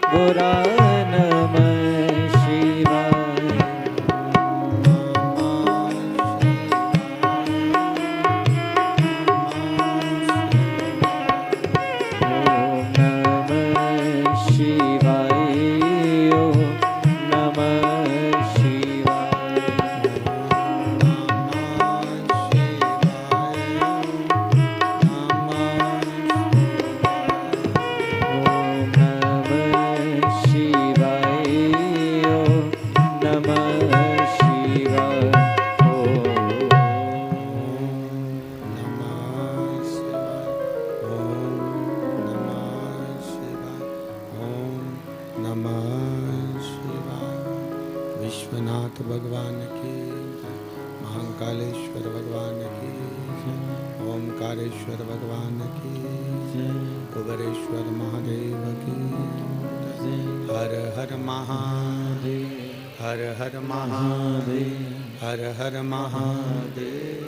गोरा नमः शिवाय। ओम नमः शिवाय, ओम नमः शिवाय। ओम नमः शिवाय, ओम नमः शिवाय। विश्वनाथ भगवान की जय, महाकालेश्वर भगवान की जय, ओमकारेश्वर भगवान की जय, कुबेरेश्वर महादेव की जय। हर हर महादेव, हर हर महादेव, हर हर महादेव।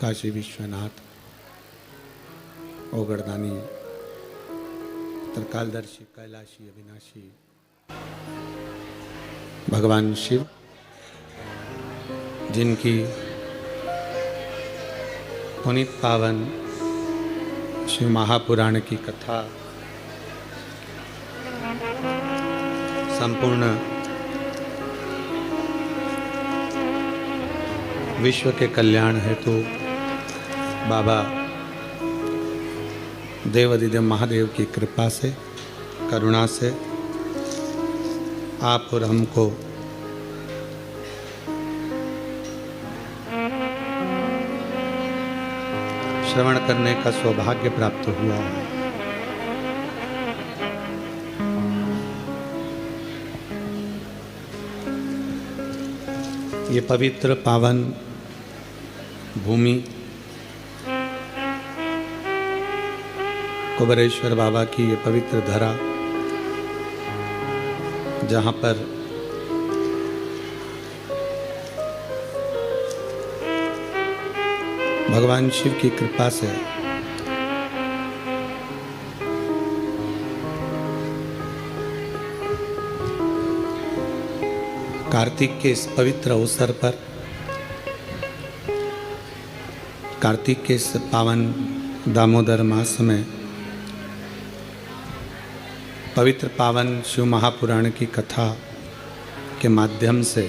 काशी विश्वनाथ ओगरदानी त्रिकालदर्शी कैलाशी अविनाशी भगवान शिव, जिनकी पुनीत पावन शिव महापुराण की कथा संपूर्ण विश्व के कल्याण हेतु बाबा देवाधिदेव महादेव की कृपा से, करुणा से आप और हमको श्रवण करने का सौभाग्य प्राप्त हुआ है। ये पवित्र पावन भूमि कुबेरेश्वर बाबा की ये पवित्र धरा, जहाँ पर भगवान शिव की कृपा से कार्तिक के इस पवित्र अवसर पर, कार्तिक के इस पावन दामोदर मास में पवित्र पावन शिव महापुराण की कथा के माध्यम से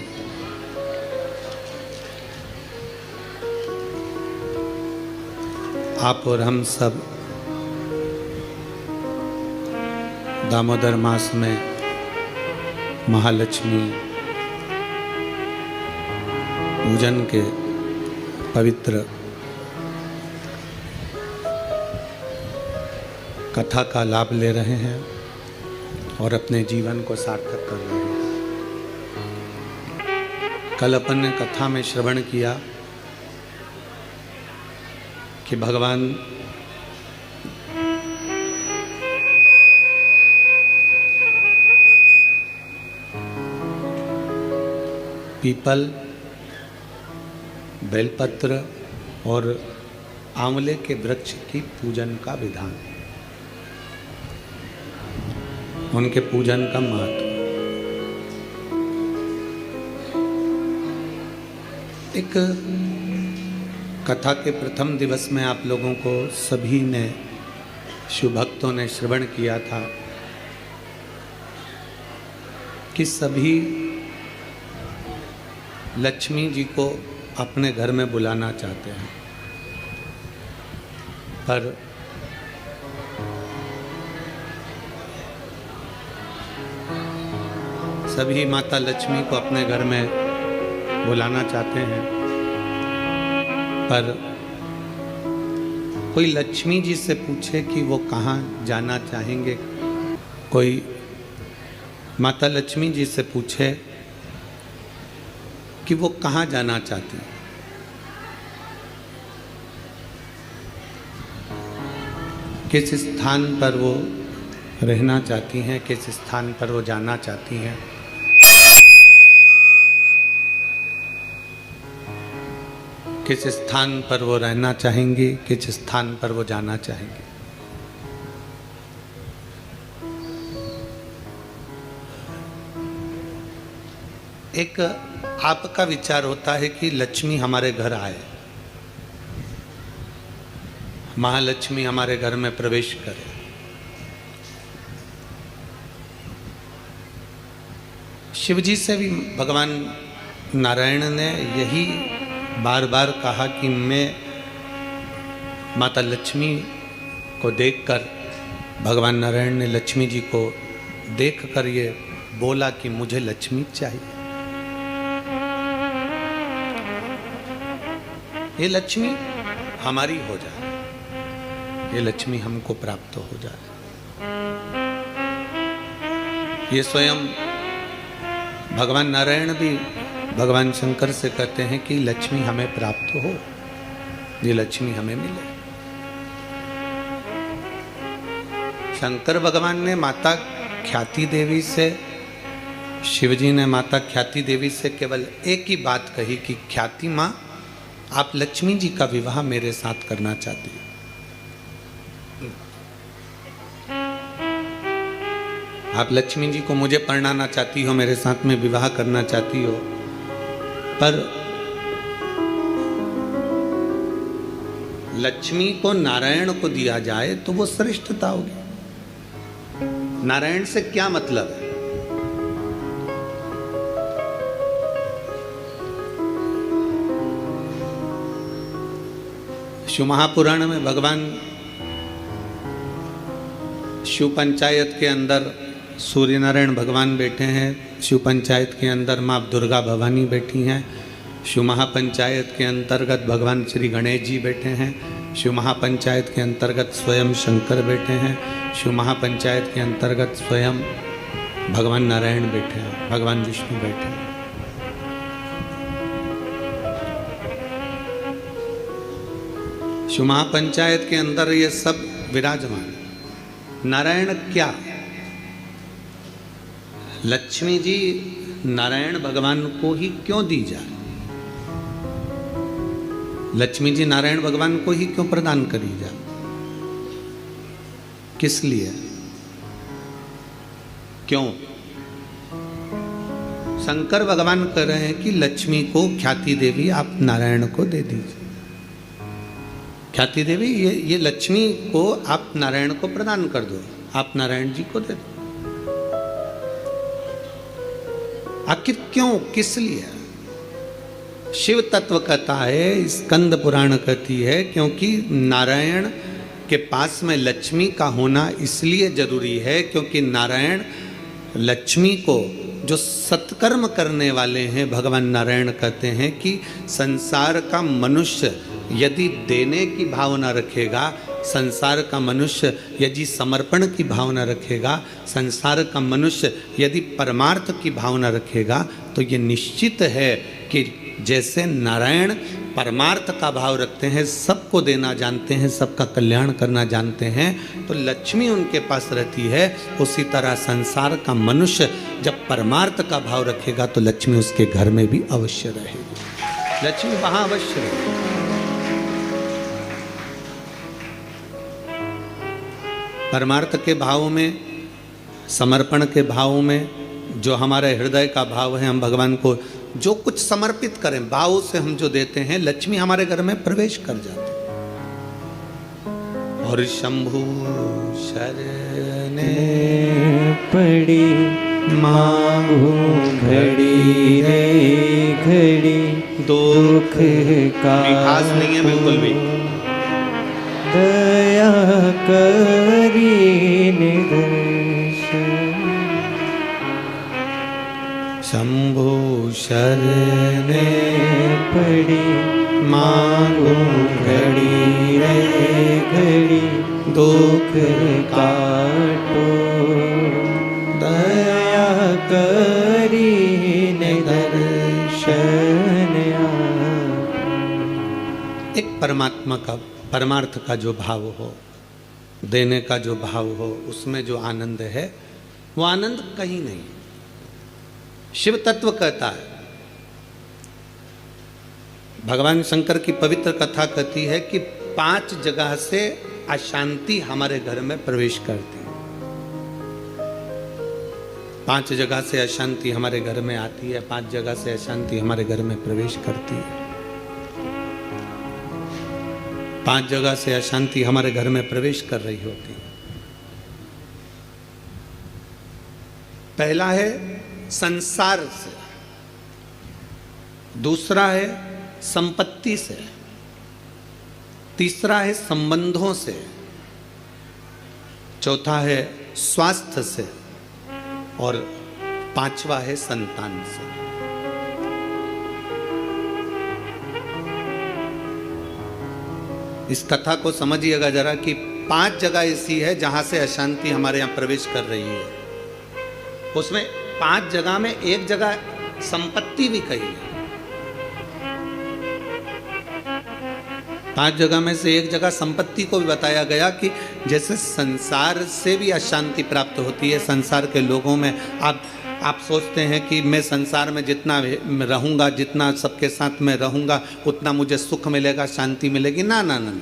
आप और हम सब दामोदर मास में महालक्ष्मी पूजन के पवित्र कथा का लाभ ले रहे हैं और अपने जीवन को सार्थक कर रहे हैं। कल अपन ने कथा में श्रवण किया कि भगवान पीपल, बेलपत्र और आंवले के वृक्ष की पूजन का विधान, उनके पूजन का महत्व। एक कथा के प्रथम दिवस में आप लोगों को सभी ने, शिव भक्तों ने श्रवण किया था कि सभी लक्ष्मी जी को अपने घर में बुलाना चाहते हैं, पर सभी माता लक्ष्मी को अपने घर में बुलाना चाहते हैं, पर कोई लक्ष्मी जी से पूछे कि वो कहाँ जाना चाहेंगे, कोई माता लक्ष्मी जी से पूछे कि वो कहाँ जाना चाहती हैं, किस स्थान पर वो रहना चाहती हैं, किस स्थान पर वो जाना चाहती हैं, किस स्थान पर वो रहना चाहेंगी, किस स्थान पर वो जाना चाहेंगी। एक आपका विचार होता है कि लक्ष्मी हमारे घर आए, महालक्ष्मी हमारे घर में प्रवेश करे। शिवजी से भी भगवान नारायण ने यही बार बार कहा कि मैं माता लक्ष्मी को देखकर, भगवान नारायण ने लक्ष्मी जी को देखकर ये बोला कि मुझे लक्ष्मी चाहिए, ये लक्ष्मी हमारी हो जाए, ये लक्ष्मी हमको प्राप्त हो जाए। ये स्वयं भगवान नारायण भी भगवान शंकर से कहते हैं कि लक्ष्मी हमें प्राप्त हो, ये लक्ष्मी हमें मिले। शंकर भगवान ने माता ख्याति देवी से, शिवजी ने माता ख्याति देवी से केवल एक ही बात कही कि ख्याति माँ, आप लक्ष्मी जी का विवाह मेरे साथ करना चाहती हो। आप लक्ष्मी जी को मुझे परणाना चाहती हो, मेरे साथ में विवाह करना चाहती हो, पर लक्ष्मी को नारायण को दिया जाए तो वो श्रेष्ठता होगी। नारायण से क्या मतलब है? शिव महापुराण में भगवान शिव पंचायत के अंदर सूर्य नारायण भगवान बैठे हैं, शिव पंचायत के अंदर माँ दुर्गा भवानी बैठी हैं, शिव महापंचायत के अंतर्गत भगवान श्री गणेश जी बैठे हैं, शिव महापंचायत के अंतर्गत स्वयं शंकर बैठे हैं, शिव महापंचायत के अंतर्गत स्वयं भगवान नारायण बैठे हैं, भगवान विष्णु बैठे हैं। शिव महापंचायत के अंदर ये सब विराजमान। नारायण क्या? लक्ष्मी जी नारायण भगवान को ही क्यों दी जाए? लक्ष्मी जी नारायण भगवान को ही क्यों प्रदान करी जाए? किस लिए? क्यों? शंकर भगवान कह रहे हैं कि लक्ष्मी को ख्याति देवी आप नारायण को दे दीजिए। ख्याति देवी ये लक्ष्मी को आप नारायण को प्रदान कर दो, आप नारायण जी को दे दो। आखिर क्यों, किस लिए? शिव तत्व कहता है, स्कंद पुराण कहती है, क्योंकि नारायण के पास में लक्ष्मी का होना इसलिए जरूरी है क्योंकि नारायण लक्ष्मी को, जो सत्कर्म करने वाले हैं, भगवान नारायण कहते हैं कि संसार का मनुष्य यदि देने की भावना रखेगा, संसार का मनुष्य यदि समर्पण की भावना रखेगा, संसार का मनुष्य यदि परमार्थ की भावना रखेगा, तो ये निश्चित है कि जैसे नारायण परमार्थ का भाव रखते हैं, सबको देना जानते हैं, सबका कल्याण करना जानते हैं, तो लक्ष्मी उनके पास रहती है। उसी तरह संसार का मनुष्य जब परमार्थ का भाव रखेगा तो लक्ष्मी उसके घर में भी अवश्य रहेगी, लक्ष्मी वहाँ अवश्य रहेगी। परमार्थ के भाव में, समर्पण के भाव में, जो हमारे हृदय का भाव है, हम भगवान को जो कुछ समर्पित करें, भाव से हम जो देते हैं, लक्ष्मी हमारे घर में प्रवेश कर जाती है। और शंभु शरणे पड़ी मांगू घड़ी रे घड़ी, दुख का खास नहीं है बिल्कुल भी। दया करी निदर्शन, शंभु शरणे पड़ी मांगू घड़ी रे घड़ी, दुख काटो दया करी निदर्शन। एक परमात्मा का, परमार्थ का जो भाव हो, देने का जो भाव हो, उसमें जो आनंद है, वो आनंद कहीं नहीं। शिव तत्व कहता है भगवान शंकर की पवित्र कथा कहती है कि 5 जगह से अशांति हमारे घर में प्रवेश करती है। 5 जगह से अशांति हमारे घर में आती है, 5 जगह से अशांति हमारे घर में प्रवेश करती है। 5 जगह से अशांति हमारे घर में प्रवेश कर रही होती है। पहला है संसार से, दूसरा है संपत्ति से, तीसरा है संबंधों से, चौथा है स्वास्थ्य से और 5वां है संतान से। इस कथा को समझिएगा जरा कि 5 जगह ऐसी है जहां से अशांति हमारे यहां प्रवेश कर रही है। उसमें 5 जगह में एक जगह संपत्ति भी कही है। 5 जगह में से एक जगह संपत्ति को भी बताया गया कि जैसे संसार से भी अशांति प्राप्त होती है। संसार के लोगों में आप सोचते हैं कि मैं संसार में जितना रहूंगा, जितना सबके साथ में रहूंगा, उतना मुझे सुख मिलेगा, शांति मिलेगी। ना ना ना,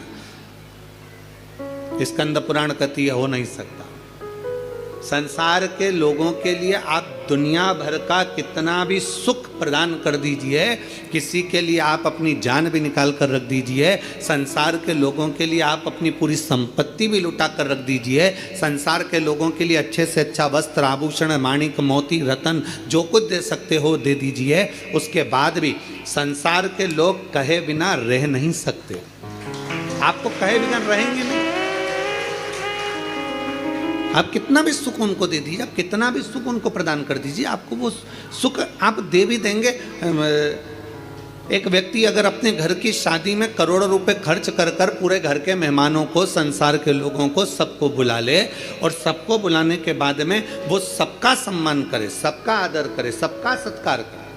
स्कंद पुराण कहती है हो नहीं सकता। संसार के लोगों के लिए आप दुनिया भर का कितना भी सुख प्रदान कर दीजिए, किसी के लिए आप अपनी जान भी निकाल कर रख दीजिए, संसार के लोगों के लिए आप अपनी पूरी संपत्ति भी लुटा कर रख दीजिए, संसार के लोगों के लिए अच्छे से अच्छा वस्त्र, आभूषण, माणिक, मोती, रतन जो कुछ दे सकते हो दे दीजिए। उसके बाद भी संसार के लोग कहे बिना रह नहीं सकते। आपको कहे बिना रहेंगे नहीं। आप कितना भी सुख उनको दे दीजिए, आप कितना भी सुख उनको प्रदान कर दीजिए, आपको वो सुख आप दे भी देंगे। एक व्यक्ति अगर अपने घर की शादी में करोड़ों रुपए खर्च कर कर पूरे घर के मेहमानों को, संसार के लोगों को, सबको बुला ले और सबको बुलाने के बाद में वो सबका सम्मान करे, सबका आदर करे, सबका सत्कार करे,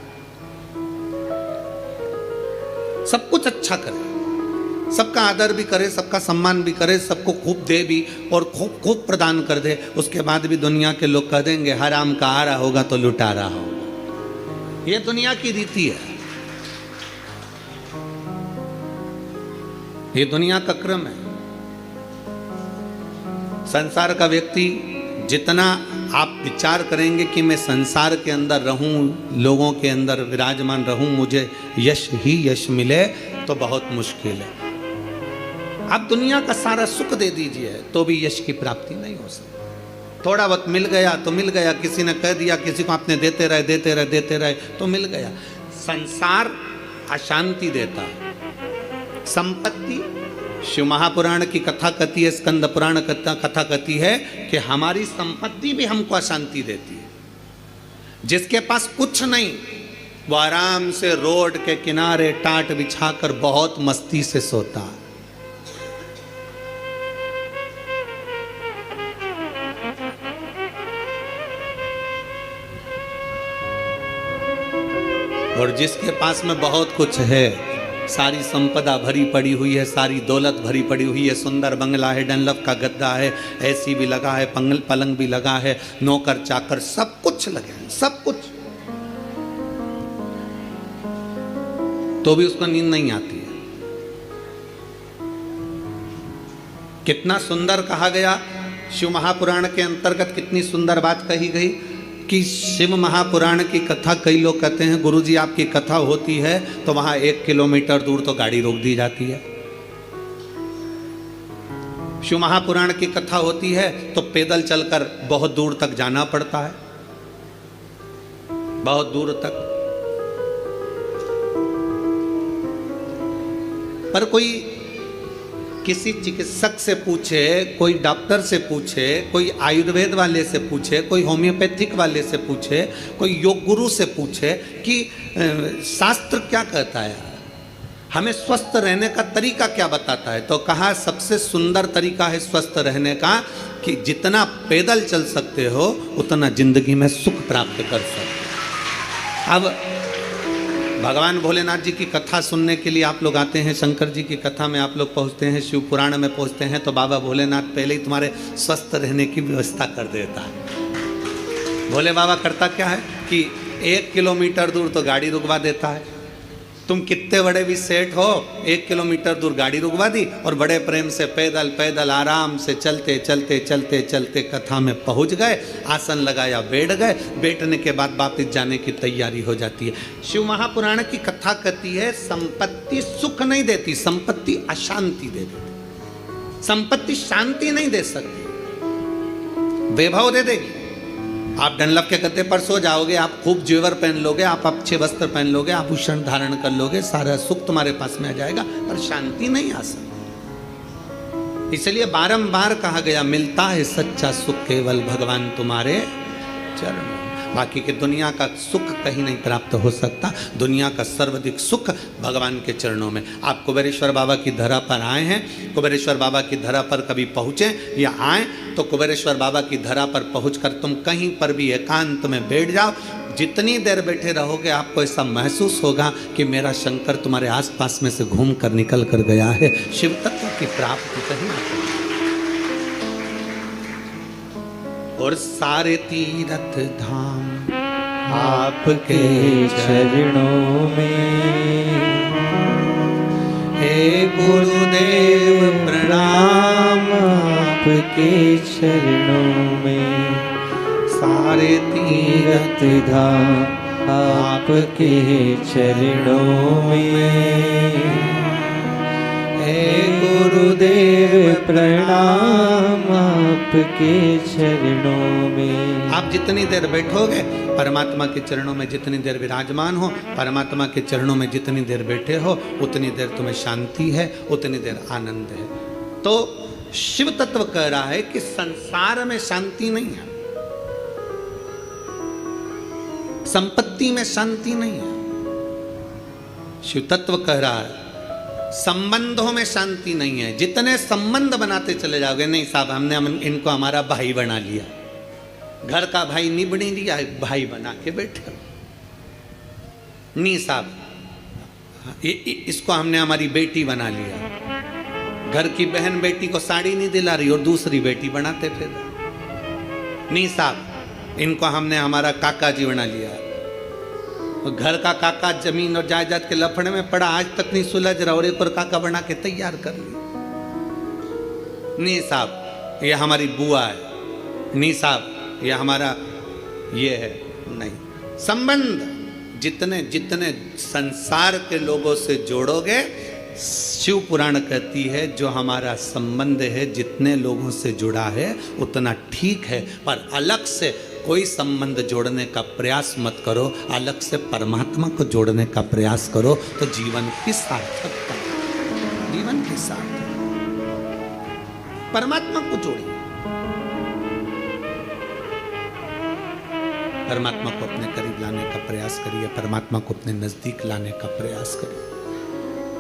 सब कुछ अच्छा करे, सबका आदर भी करे, सबका सम्मान भी करे, सबको खूब दे भी और खूब खूब प्रदान कर दे, उसके बाद भी दुनिया के लोग कह देंगे हराम का आ रहा होगा तो लुटा रहा होगा। ये दुनिया की रीति है, ये दुनिया का क्रम है। संसार का व्यक्ति जितना आप विचार करेंगे कि मैं संसार के अंदर रहूं, लोगों के अंदर विराजमान रहूं, मुझे यश ही यश मिले, तो बहुत मुश्किल है। आप दुनिया का सारा सुख दे दीजिए तो भी यश की प्राप्ति नहीं हो सकती। थोड़ा वक्त मिल गया तो मिल गया, किसी ने कह दिया, किसी को आपने देते रहे देते रहे देते रहे तो मिल गया। संसार अशांति देता है। संपत्ति, शिव महापुराण की कथा कहती है, स्कंद पुराण कथा कहती है कि हमारी संपत्ति भी हमको अशांति देती है। जिसके पास कुछ नहीं वो आराम से रोड के किनारे टाट बिछाकर बहुत मस्ती से सोता है। और जिसके पास में बहुत कुछ है, सारी संपदा भरी पड़ी हुई है, सारी दौलत भरी पड़ी हुई है, सुंदर बंगला है, डनलप का गद्दा है, एसी भी लगा है, पलंग भी लगा है, नौकर चाकर सब कुछ लगे हैं, सब कुछ, तो भी उसको नींद नहीं आती है। कितना सुंदर कहा गया शिव महापुराण के अंतर्गत, कितनी सुंदर बात कही गई कि शिव महापुराण की कथा, कई लोग कहते हैं गुरुजी आपकी कथा होती है तो वहां 1 किलोमीटर दूर तो गाड़ी रोक दी जाती है। शिव महापुराण की कथा होती है तो पैदल चलकर बहुत दूर तक जाना पड़ता है, बहुत दूर तक। पर कोई किसी चिकित्सक से पूछे, कोई डॉक्टर से पूछे, कोई आयुर्वेद वाले से पूछे, कोई होम्योपैथिक वाले से पूछे, कोई योग गुरु से पूछे कि शास्त्र क्या कहता है, हमें स्वस्थ रहने का तरीका क्या बताता है, तो कहा सबसे सुंदर तरीका है स्वस्थ रहने का कि जितना पैदल चल सकते हो उतना जिंदगी में सुख प्राप्त कर सकते हो। अब भगवान भोलेनाथ जी की कथा सुनने के लिए आप लोग आते हैं, शंकर जी की कथा में आप लोग पहुंचते हैं, शिव पुराण में पहुंचते हैं, तो बाबा भोलेनाथ पहले ही तुम्हारे स्वस्थ रहने की व्यवस्था कर देता है। भोले बाबा करता क्या है कि 1 किलोमीटर दूर तो गाड़ी रुकवा देता है, तुम कितने बड़े भी सेठ हो, 1 किलोमीटर दूर गाड़ी रुकवा दी और बड़े प्रेम से पैदल पैदल आराम से चलते चलते चलते चलते कथा में पहुंच गए, आसन लगाया, बैठ गए, बैठने के बाद वापस जाने की तैयारी हो जाती है। शिव महापुराण की कथा कहती है संपत्ति सुख नहीं देती, संपत्ति अशांति दे देती। संपत्ति शांति नहीं दे सकती, वैभव दे देगी। आप डनलप के गद्दे पर सो जाओगे, आप खूब जेवर पहन लोगे, आप अच्छे वस्त्र पहन लोगे, आभूषण धारण कर लोगे, सारा सुख तुम्हारे पास में आ जाएगा, पर शांति नहीं आ सकती। इसलिए बारंबार कहा गया, मिलता है सच्चा सुख केवल भगवान तुम्हारे चरणों। बाकी के दुनिया का सुख कहीं नहीं प्राप्त हो सकता। दुनिया का सर्वाधिक सुख भगवान के चरणों में। आप कुबेरेश्वर बाबा की धरा पर आए हैं, कुबेरेश्वर बाबा की धरा पर कभी पहुँचे या आए तो कुबेरेश्वर बाबा की धरा पर पहुंचकर तुम कहीं पर भी एकांत में बैठ जाओ। जितनी देर बैठे रहोगे आपको ऐसा महसूस होगा कि मेरा शंकर तुम्हारे आसपास में से घूम कर निकल कर गया है। शिव तत्व की प्राप्ति कहीं नहीं। और सारे तीर्थ धाम आपके चरणों में, हे गुरुदेव प्रणाम आपके चरणों में। सारे तीर्थ धाम आपके चरणों में, हे गुरुदेव प्रणाम आपके चरणों में। आप जितनी देर बैठोगे परमात्मा के चरणों में, जितनी देर विराजमान हो परमात्मा के चरणों में, जितनी देर बैठे हो उतनी देर तुम्हें शांति है, उतनी देर आनंद है। तो शिव तत्व कह रहा है कि संसार में शांति नहीं है, संपत्ति में शांति नहीं है। शिव तत्व कह रहा है संबंधों में शांति नहीं है। जितने संबंध बनाते चले जाओगे, नहीं साहब हमने इनको हमारा भाई बना लिया, घर का भाई नहीं बनी लिया, भाई बना के बैठे हो। नहीं साहब इसको हमने हमारी बेटी बना लिया, घर की बहन बेटी को साड़ी नहीं दिला रही और दूसरी बेटी बनाते फिर। नहीं साहब इनको हमने हमारा काका जी बना लिया, घर का काका जमीन और जायदाद के लफड़े में पड़ा, आज तक नहीं सुलझ रहा और एक और काका बना के तैयार कर लिया। नहीं साहब ये हमारी बुआ है, नहीं साहब ये हमारा ये है। नहीं, संबंध जितने जितने संसार के लोगों से जोड़ोगे, शिव पुराण कहती है जो हमारा संबंध है जितने लोगों से जुड़ा है उतना ठीक है, पर अलग से कोई संबंध जोड़ने का प्रयास मत करो। अलग से परमात्मा को जोड़ने का प्रयास करो तो जीवन की सार्थकता, जीवन के साथ परमात्मा को जोड़िए। परमात्मा को अपने करीब लाने का प्रयास करिए, परमात्मा को अपने नजदीक लाने का प्रयास करिए।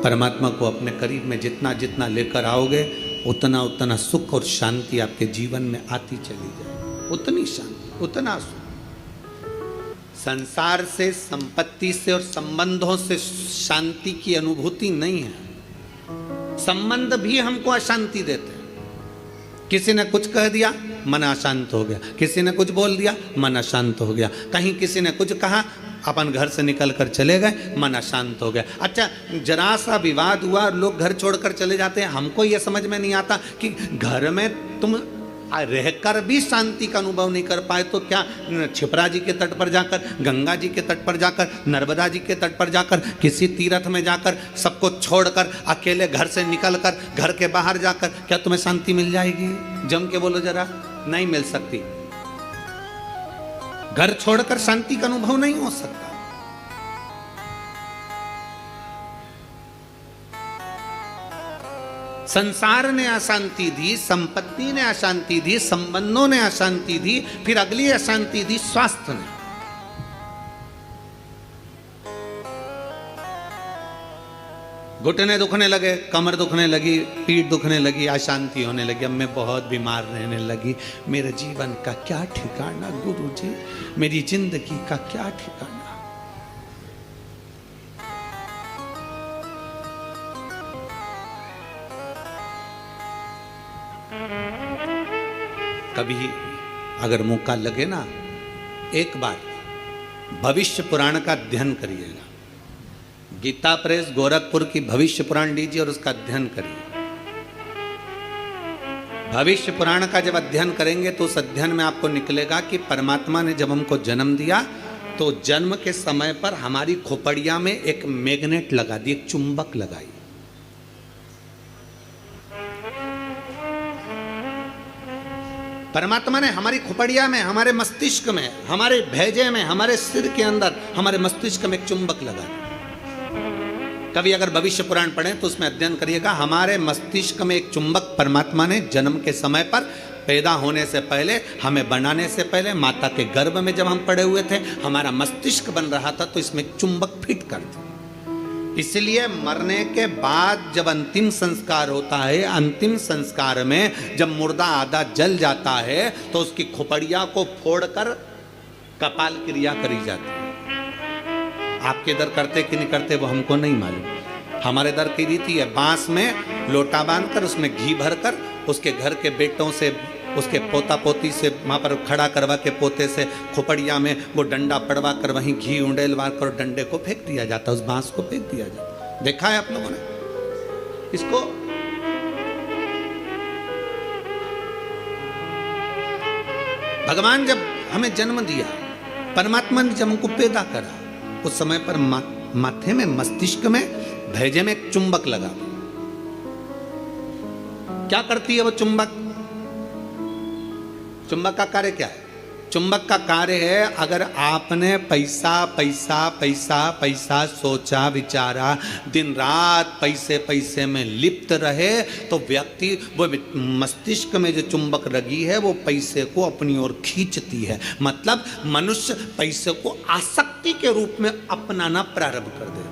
परमात्मा को अपने करीब में जितना जितना लेकर आओगे उतना उतना सुख और शांति आपके जीवन में आती चली जाए, उतनी शांति, उतना सुख। संसार से, संपत्ति से और संबंधों से शांति की अनुभूति नहीं है। संबंध भी हमको अशांति देते हैं। किसी ने कुछ कह दिया मन अशांत हो गया, किसी ने कुछ बोल दिया मन अशांत हो गया, कहीं किसी ने कुछ कहा अपन घर से निकल कर चले गए मन अशांत हो गया। अच्छा जरा सा विवाद हुआ लोग घर छोड़कर चले जाते हैं। हमको ये समझ में नहीं आता कि घर में तुम रहकर भी शांति का अनुभव नहीं कर पाए तो क्या छिपरा जी के तट पर जाकर, गंगा जी के तट पर जाकर, नर्मदा जी के तट पर जाकर, किसी तीर्थ में जाकर, सबको छोड़कर अकेले घर से निकलकर घर के बाहर जाकर क्या तुम्हें शांति मिल जाएगी? जम के बोलो जरा, नहीं मिल सकती। घर छोड़कर शांति का अनुभव नहीं हो सकता। संसार ने अशांति दी, संपत्ति ने अशांति दी, संबंधों ने अशांति दी, फिर अगली अशांति दी स्वास्थ्य ने। घुटने दुखने लगे, कमर दुखने लगी, पीठ दुखने लगी, अशांति होने लगी, अब मैं बहुत बीमार रहने लगी, मेरे जीवन का क्या ठिकाना गुरुजी, मेरी जिंदगी का क्या ठिकाना। कभी अगर मौका लगे ना, एक बार भविष्य पुराण का अध्ययन करिएगा। गीता प्रेस गोरखपुर की भविष्य पुराण लीजिए और उसका अध्ययन करिए। भविष्य पुराण का जब अध्ययन करेंगे तो उस अध्ययन में आपको निकलेगा कि परमात्मा ने जब हमको जन्म दिया तो जन्म के समय पर हमारी खोपड़िया में एक मैग्नेट लगा दी, एक चुंबक लगाई। परमात्मा ने हमारी खोपड़िया में, हमारे मस्तिष्क में, हमारे भेजे में, हमारे सिर के अंदर, हमारे मस्तिष्क में एक चुंबक लगा दी। कभी अगर भविष्य पुराण पढ़ें तो उसमें अध्ययन करिएगा, हमारे मस्तिष्क में एक चुंबक परमात्मा ने जन्म के समय पर, पैदा होने से पहले, हमें बनाने से पहले, माता के गर्भ में जब हम पड़े हुए थे, हमारा मस्तिष्क बन रहा था तो इसमें एक चुंबक फिट कर दिया। इसलिए मरने के बाद जब अंतिम संस्कार होता है, अंतिम संस्कार में जब मुर्दा आधा जल जाता है तो उसकी खोपड़िया को फोड़कर कपाल क्रिया करी जाती है। आपके इधर करते कि नहीं करते वो हमको नहीं मालूम। हमारे इधर की रीति है, बांस में लोटा बांधकर उसमें घी भरकर उसके घर के बेटों से, उसके पोता पोती से वहाँ पर खड़ा करवा के पोते से खोपड़िया में वो डंडा पड़वा कर वहीं घी उंडेलवा कर डंडे को फेंक दिया जाता, उस बांस को फेंक दिया जाता। देखा है आप लोगों ने इसको? भगवान जब हमें जन्म दिया, परमात्मा ने जब हमको पैदा करा, उस समय पर माथे में, मस्तिष्क में, भेजे में एक चुंबक लगा। क्या करती है वो चुंबक? चुंबक का कार्य क्या है? चुंबक का कार्य है, अगर आपने पैसा पैसा पैसा पैसा सोचा विचारा, दिन रात पैसे पैसे में लिप्त रहे, तो व्यक्ति वो मस्तिष्क में जो चुंबक लगी है वो पैसे को अपनी ओर खींचती है। मतलब मनुष्य पैसे को आसक्ति के रूप में अपनाना प्रारंभ कर दे।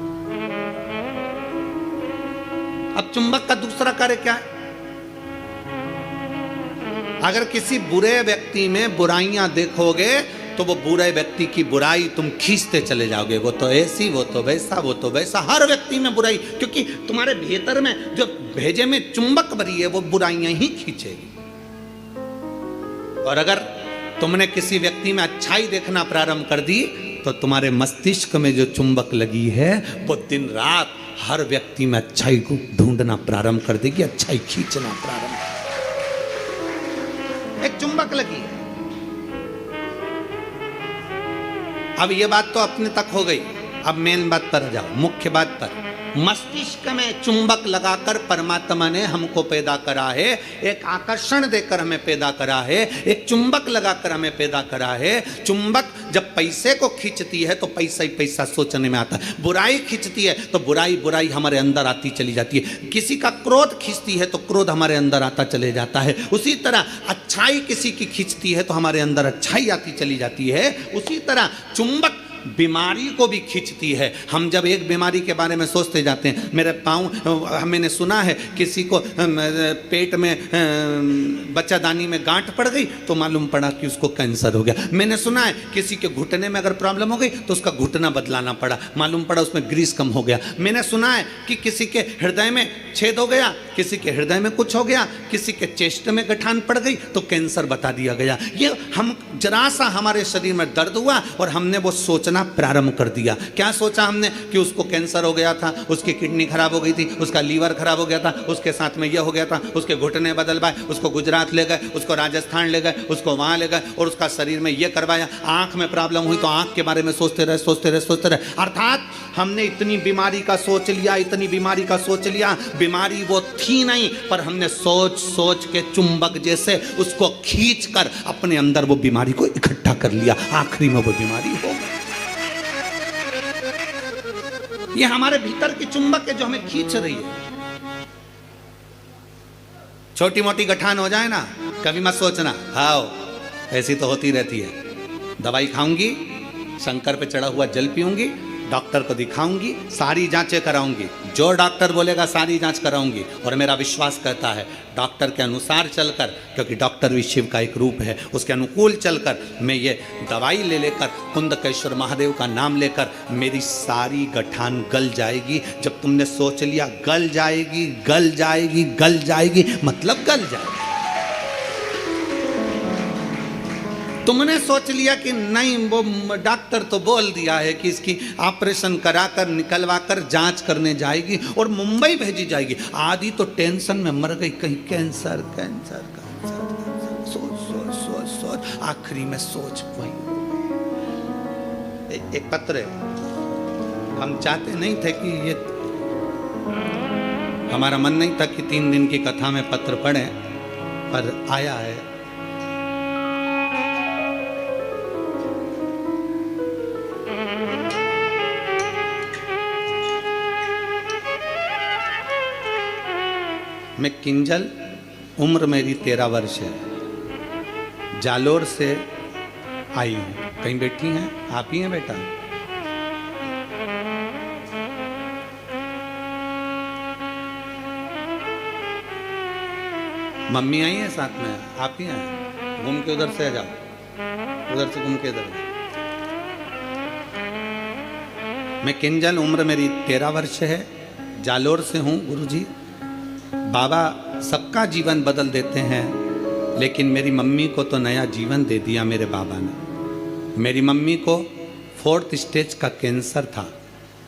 अब चुंबक का दूसरा कार्य क्या है? अगर किसी बुरे व्यक्ति में बुराइयां देखोगे तो वो बुरे व्यक्ति की बुराई तुम खींचते चले जाओगे। वो तो ऐसी, वो तो वैसा, वो तो वैसा, हर व्यक्ति में बुराई, क्योंकि तुम्हारे भीतर में जो भेजे में चुंबक भरी है वो बुराइयां ही खींचेगी। और अगर तुमने किसी व्यक्ति में अच्छाई देखना प्रारंभ कर दी तो तुम्हारे मस्तिष्क में जो चुंबक लगी है वो दिन रात हर व्यक्ति में अच्छाई को ढूंढना प्रारंभ कर देगी, अच्छाई खींचना प्रारंभ। एक चुंबक लगी है। अब ये बात तो अपने तक हो गई, अब मेन बात पर जाओ, मुख्य बात पर। मस्तिष्क में चुंबक लगाकर परमात्मा ने हमको पैदा करा है, एक आकर्षण देकर हमें पैदा करा है, एक चुंबक लगाकर हमें पैदा करा है। चुंबक जब पैसे को खींचती है तो पैसा ही पैसा सोचने में आता है, बुराई खींचती है तो बुराई बुराई हमारे अंदर आती चली जाती है, किसी का क्रोध खींचती है तो क्रोध हमारे अंदर आता चले जाता है। उसी तरह अच्छाई किसी की खींचती है तो हमारे अंदर अच्छाई आती चली जाती है। उसी तरह चुंबक बीमारी को भी खींचती है। हम जब एक बीमारी के बारे में सोचते जाते हैं, मेरे पाँव, मैंने सुना है किसी को पेट में बच्चादानी में गांठ पड़ गई तो मालूम पड़ा कि उसको कैंसर हो गया। मैंने सुना है किसी के घुटने में अगर प्रॉब्लम हो गई तो उसका घुटना बदलाना पड़ा, मालूम पड़ा उसमें ग्रीस कम हो गया। मैंने सुना है कि किसी के हृदय में छेद हो गया, किसी के हृदय में कुछ हो गया, किसी के चेस्ट में गठान पड़ गई तो कैंसर बता दिया गया। ये हम जरा सा हमारे शरीर में दर्द हुआ और हमने वो सोचना प्रारंभ कर दिया। क्या सोचा हमने? कि उसको कैंसर हो गया था, उसकी किडनी खराब हो गई थी, उसका लीवर खराब हो गया था, उसके साथ में यह हो गया था, उसके घुटने बदलवाए, उसको गुजरात ले गए, उसको राजस्थान ले गए, उसको वहां ले गए और उसका शरीर में यह करवाया। आंख में प्रॉब्लम हुई तो आंख के बारे में सोचते रहे, सोचते रहे, सोचते रहे। अर्थात हमने इतनी बीमारी का सोच लिया, इतनी बीमारी का सोच लिया, बीमारी वो थी नहीं, पर हमने सोच सोच के चुंबक जैसे उसको खींच कर अपने अंदर वो बीमारी को इकट्ठा कर लिया, आखिरी में वो बीमारी हो गई। ये हमारे भीतर की चुंबक है जो हमें खींच रही है। छोटी मोटी गठान हो जाए ना, कभी मत सोचना, आओ ऐसी तो होती रहती है। दवाई खाऊंगी, शंकर पे चढ़ा हुआ जल पीऊंगी, डॉक्टर को दिखाऊंगी, सारी जांचें कराऊंगी, जो डॉक्टर बोलेगा सारी जांच कराऊंगी। और मेरा विश्वास कहता है डॉक्टर के अनुसार चलकर, क्योंकि डॉक्टर भी शिव का एक रूप है, उसके अनुकूल चलकर मैं ये दवाई ले लेकर, कुंदकेश्वर महादेव का नाम लेकर, मेरी सारी गठान गल जाएगी। जब तुमने सोच लिया गल जाएगी, गल जाएगी, गल जाएगी, मतलब गल जाएगी। तुमने सोच लिया कि नहीं, वो डॉक्टर तो बोल दिया है कि इसकी ऑपरेशन कराकर निकलवाकर जांच करने जाएगी और मुंबई भेजी जाएगी। आदि तो टेंशन में मर गई, कहीं कैंसर कैंसर कैंसर, सोच सोच सोच सोच, आखिरी में सोच वही। एक पत्र है, हम चाहते नहीं थे कि ये, हमारा मन नहीं था कि 3 दिन की कथा में पत्र पढ़े, पर आया है। मैं किंजल, उम्र मेरी 13 वर्ष है, जालोर से आई हूँ। कहीं बैठी हैं? आप ही हैं बेटा? मम्मी आई है साथ में? आप ही हैं? घूम के उधर से आ जाओ, उधर से घूम के इधर। मैं किंजल, उम्र मेरी 13 वर्ष है, जालोर से हूँ। गुरुजी, बाबा सबका जीवन बदल देते हैं, लेकिन मेरी मम्मी को तो नया जीवन दे दिया मेरे बाबा ने। मेरी मम्मी को 4th स्टेज का कैंसर था।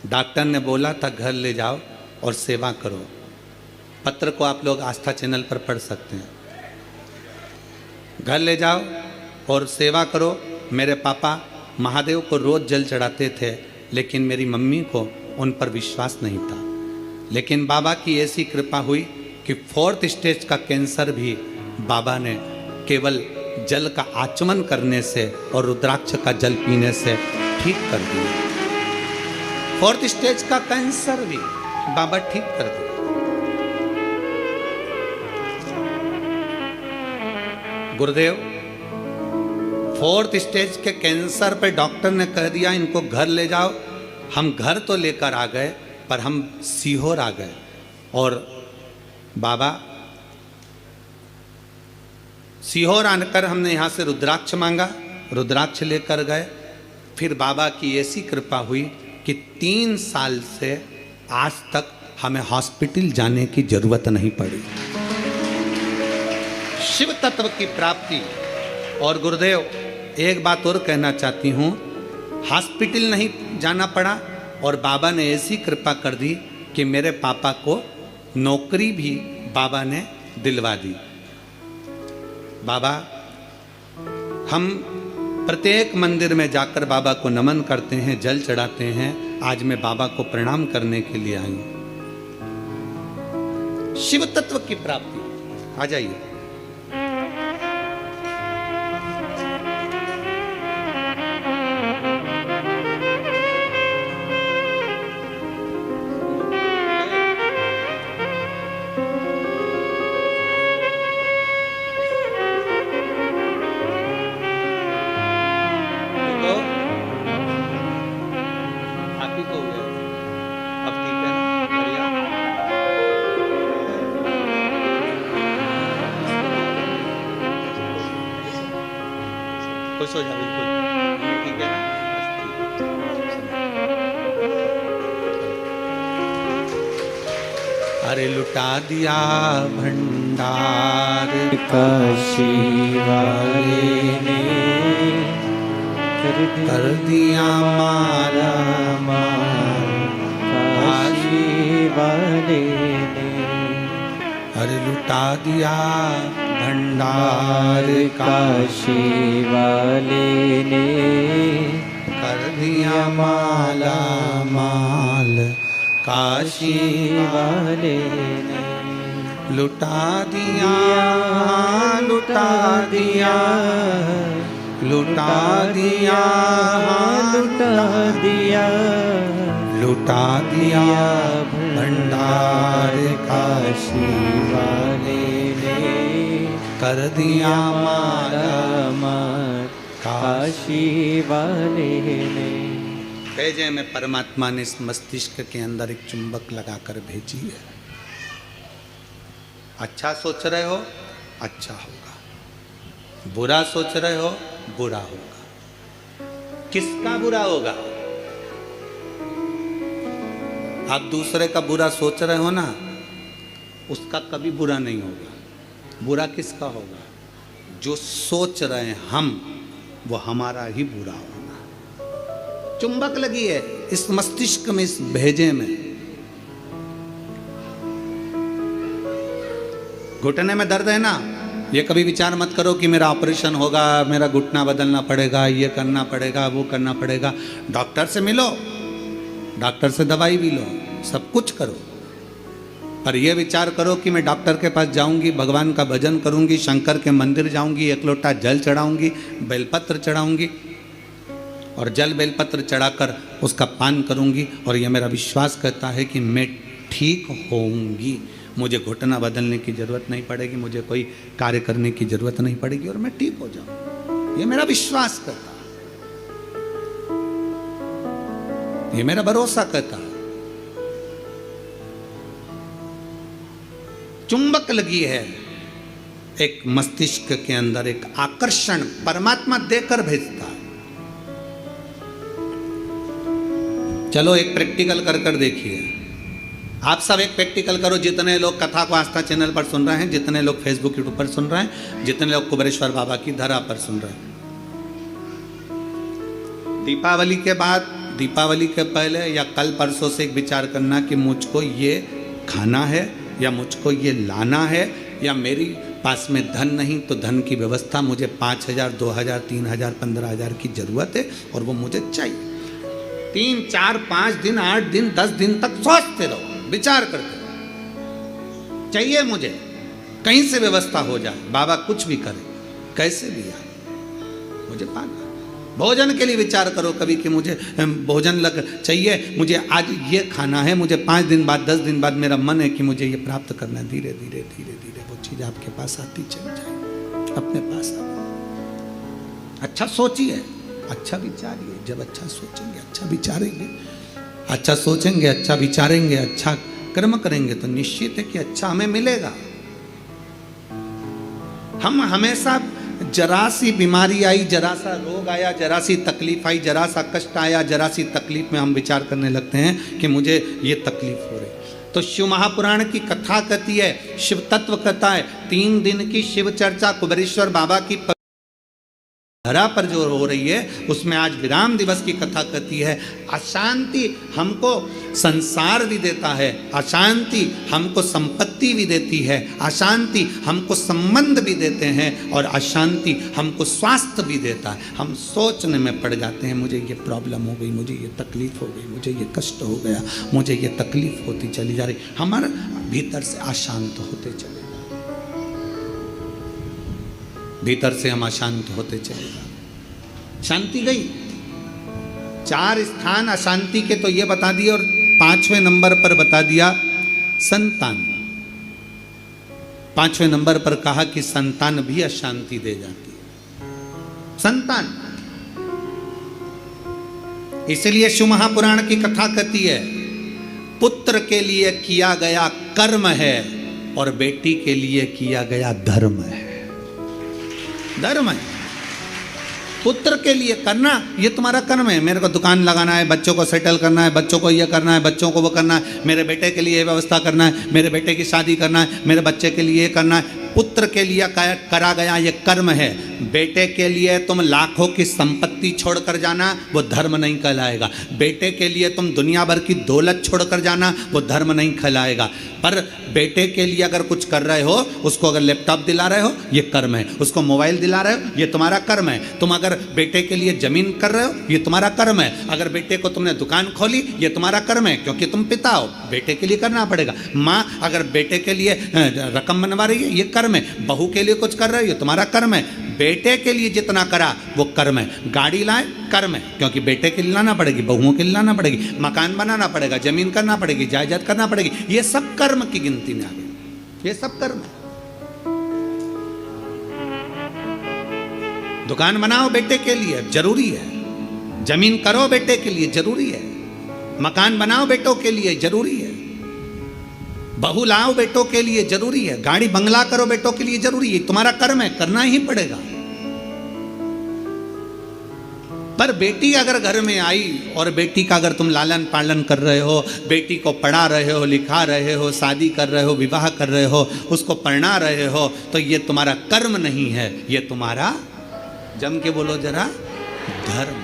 डॉक्टर ने बोला था घर ले जाओ और सेवा करो। पत्र को आप लोग आस्था चैनल पर पढ़ सकते हैं। घर ले जाओ और सेवा करो। मेरे पापा महादेव को रोज जल चढ़ाते थे, लेकिन मेरी मम्मी को उन पर विश्वास नहीं था। लेकिन बाबा की ऐसी कृपा हुई कि 4th स्टेज का कैंसर भी बाबा ने केवल जल का आचमन करने से और रुद्राक्ष का जल पीने से ठीक कर दिया। 4th स्टेज का कैंसर भी बाबा ठीक कर दिया। गुरुदेव, 4th स्टेज के कैंसर पे डॉक्टर ने कह दिया इनको घर ले जाओ। हम घर तो लेकर आ गए, पर हम सीहोर आ गए और बाबा सीहोर आकर हमने यहाँ से रुद्राक्ष मांगा, रुद्राक्ष लेकर गए। फिर बाबा की ऐसी कृपा हुई कि 3 साल से आज तक हमें हॉस्पिटल जाने की जरूरत नहीं पड़ी। शिव तत्व की प्राप्ति। और गुरुदेव, एक बात और कहना चाहती हूँ, हॉस्पिटल नहीं जाना पड़ा और बाबा ने ऐसी कृपा कर दी कि मेरे पापा को नौकरी भी बाबा ने दिलवा दी। बाबा, हम प्रत्येक मंदिर में जाकर बाबा को नमन करते हैं, जल चढ़ाते हैं। आज मैं बाबा को प्रणाम करने के लिए आई हूं। शिव तत्व की प्राप्ति। आ जाइए। खुश हो जा, बिल्कुल ठीक है ना? अरे लुटा दिया भंडार काशी वाले ने, कर दिया मारा मार काशी वाले ने। अरे लुटा दिया भंडार काशी वाले ने, कर दिया माला माल काशी वाले ने। लुटा दिया लुटा दिया लुटा दिया लुटा दिया लुटा दिया भंडार काशी वाले ने, कर दिया माला मार काशी वाले ने। भेजे में परमात्मा ने इस मस्तिष्क के अंदर एक चुंबक लगाकर भेजी है। अच्छा सोच रहे हो, अच्छा होगा। बुरा सोच रहे हो, बुरा होगा। किसका बुरा होगा? आप दूसरे का बुरा सोच रहे हो ना, उसका कभी बुरा नहीं होगा। बुरा किसका होगा? जो सोच रहे हैं हम वो हमारा ही बुरा होना। चुंबक लगी है इस मस्तिष्क में, इस भेजे में। घुटने में दर्द है ना, ये कभी विचार मत करो कि मेरा ऑपरेशन होगा, मेरा घुटना बदलना पड़ेगा, ये करना पड़ेगा, वो करना पड़ेगा। डॉक्टर से मिलो, डॉक्टर से दवाई भी लो, सब कुछ करो, पर यह विचार करो कि मैं डॉक्टर के पास जाऊंगी, भगवान का भजन करूंगी, शंकर के मंदिर जाऊंगी, एक लोटा जल चढ़ाऊंगी, बेलपत्र चढ़ाऊंगी और जल बेलपत्र चढ़ाकर उसका पान करूंगी और यह मेरा विश्वास कहता है कि मैं ठीक होऊंगी, मुझे घुटना बदलने की जरूरत नहीं पड़ेगी, मुझे कोई कार्य करने की जरूरत नहीं पड़ेगी और मैं ठीक हो जाऊं। यह मेरा विश्वास कहता है, यह मेरा भरोसा कहता है। चुंबक लगी है एक मस्तिष्क के अंदर, एक आकर्षण परमात्मा देकर भेजता है। चलो एक प्रैक्टिकल कर देखिए। आप सब एक प्रैक्टिकल करो, जितने लोग कथा को आस्था चैनल पर सुन रहे हैं, जितने लोग फेसबुक यूट्यूब पर सुन रहे हैं, जितने लोग कुबेरेश्वर बाबा की धरा पर सुन रहे हैं। दीपावली के बाद, दीपावली के पहले या कल परसों से एक विचार करना कि मुझको ये खाना है या मुझको ये लाना है, या मेरी पास में धन नहीं तो धन की व्यवस्था, मुझे 5,000 2,000 3,000 15,000 की जरूरत है और वो मुझे चाहिए। 3 4 5 दिन 8 दिन 10 दिन तक सोचते रहो, विचार करते रहो, चाहिए मुझे, कहीं से व्यवस्था हो जाए, बाबा कुछ भी करे, कैसे भी आए, मुझे पाना। भोजन के लिए विचार करो कभी कि मुझे भोजन लग चाहिए, मुझे आज ये खाना है, मुझे 5 दिन बाद 10 दिन बाद मेरा मन है कि मुझे ये प्राप्त करना है। धीरे धीरे धीरे धीरे वो चीज़ आपके पास आती चली जाए, अपने पास आ। अच्छा सोचिए, अच्छा विचारिए, जब अच्छा सोचेंगे, अच्छा विचारेंगे, अच्छा सोचेंगे, अच्छा विचारेंगे, अच्छा कर्म करेंगे तो निश्चित है कि अच्छा हमें मिलेगा। हम हमेशा जरा सी बीमारी आई, जरा सा रोग आया, जरा सी तकलीफ आई, जरा सा कष्ट आया, जरा सी तकलीफ में हम विचार करने लगते हैं कि मुझे ये तकलीफ हो रही। तो शिव महापुराण की कथा कहती है, शिव तत्व कथा है, 3 दिन की शिव चर्चा कुबेरेश्वर बाबा की धरा पर जो हो रही है, उसमें आज विराम दिवस की कथा कहती है। अशांति हमको संसार भी देता है, अशांति हमको संपत्ति भी देती है, अशांति हमको संबंध भी देते हैं और अशांति हमको स्वास्थ्य भी देता है। हम सोचने में पड़ जाते हैं, मुझे ये प्रॉब्लम हो गई, मुझे ये तकलीफ हो गई, मुझे ये कष्ट हो गया, मुझे ये तकलीफ होती चली जा रही, हमारे भीतर से अशांत होते चले, भीतर से हम अशांत होते चले जाते। शांति गई। 4 स्थान अशांति के तो ये बता दिए और 5वें नंबर पर बता दिया संतान। 5वें नंबर पर कहा कि संतान भी अशांति दे जाती है। संतान, इसलिए शिव महापुराण की कथा कहती है, पुत्र के लिए किया गया कर्म है और बेटी के लिए किया गया धर्म है। धर्म है, पुत्र के लिए करना ये तुम्हारा कर्म है। मेरे को दुकान लगाना है, बच्चों को सेटल करना है, बच्चों को ये करना है, बच्चों को वो करना है, मेरे बेटे के लिए ये व्यवस्था करना है, मेरे बेटे की शादी करना है, मेरे बच्चे के लिए ये करना है। पुत्र के लिए करा गया ये कर्म है। बेटे के लिए तुम लाखों की संपत्ति छोड़कर जाना, वो धर्म नहीं कहलाएगा। बेटे के लिए तुम दुनिया भर की दौलत छोड़कर जाना, वो धर्म नहीं कहलाएगा। पर बेटे के लिए अगर कुछ कर रहे हो, उसको अगर लैपटॉप दिला रहे हो, ये कर्म है। उसको मोबाइल दिला रहे हो, ये तुम्हारा कर्म है। तुम अगर बेटे के लिए जमीन कर रहे हो, ये तुम्हारा कर्म है। अगर बेटे को तुमने दुकान खोली, ये तुम्हारा कर्म है, क्योंकि तुम पिता हो, बेटे के लिए करना पड़ेगा। माँ अगर बेटे के लिए रकम बनवा रही है, ये कर्म है। बहू के लिए कुछ कर रहे हो, ये तुम्हारा कर्म है। बेटे के लिए जितना करा वो कर्म है। गाड़ी लाए, कर्म है, क्योंकि बेटे के लिए लाना पड़ेगी, बहुओं के लिए लाना पड़ेगी, मकान बनाना पड़ेगा, जमीन करना पड़ेगी, जायदाद करना पड़ेगी। ये सब कर्म की गिनती में आ गई, ये सब कर्म है। दुकान बनाओ बेटे के लिए, जरूरी है। जमीन करो बेटे के लिए, जरूरी है। मकान बनाओ बेटों के लिए, जरूरी है। बहू लाओ बेटों के लिए, जरूरी है। गाड़ी बंगला करो बेटों के लिए, जरूरी है। तुम्हारा कर्म है, करना ही पड़ेगा। पर बेटी अगर घर में आई और बेटी का अगर तुम लालन पालन कर रहे हो, बेटी को पढ़ा रहे हो, लिखा रहे हो, शादी कर रहे हो, विवाह कर रहे हो, उसको पढ़ा रहे हो, तो ये तुम्हारा कर्म नहीं है, ये तुम्हारा जम के बोलो जरा, धर्म।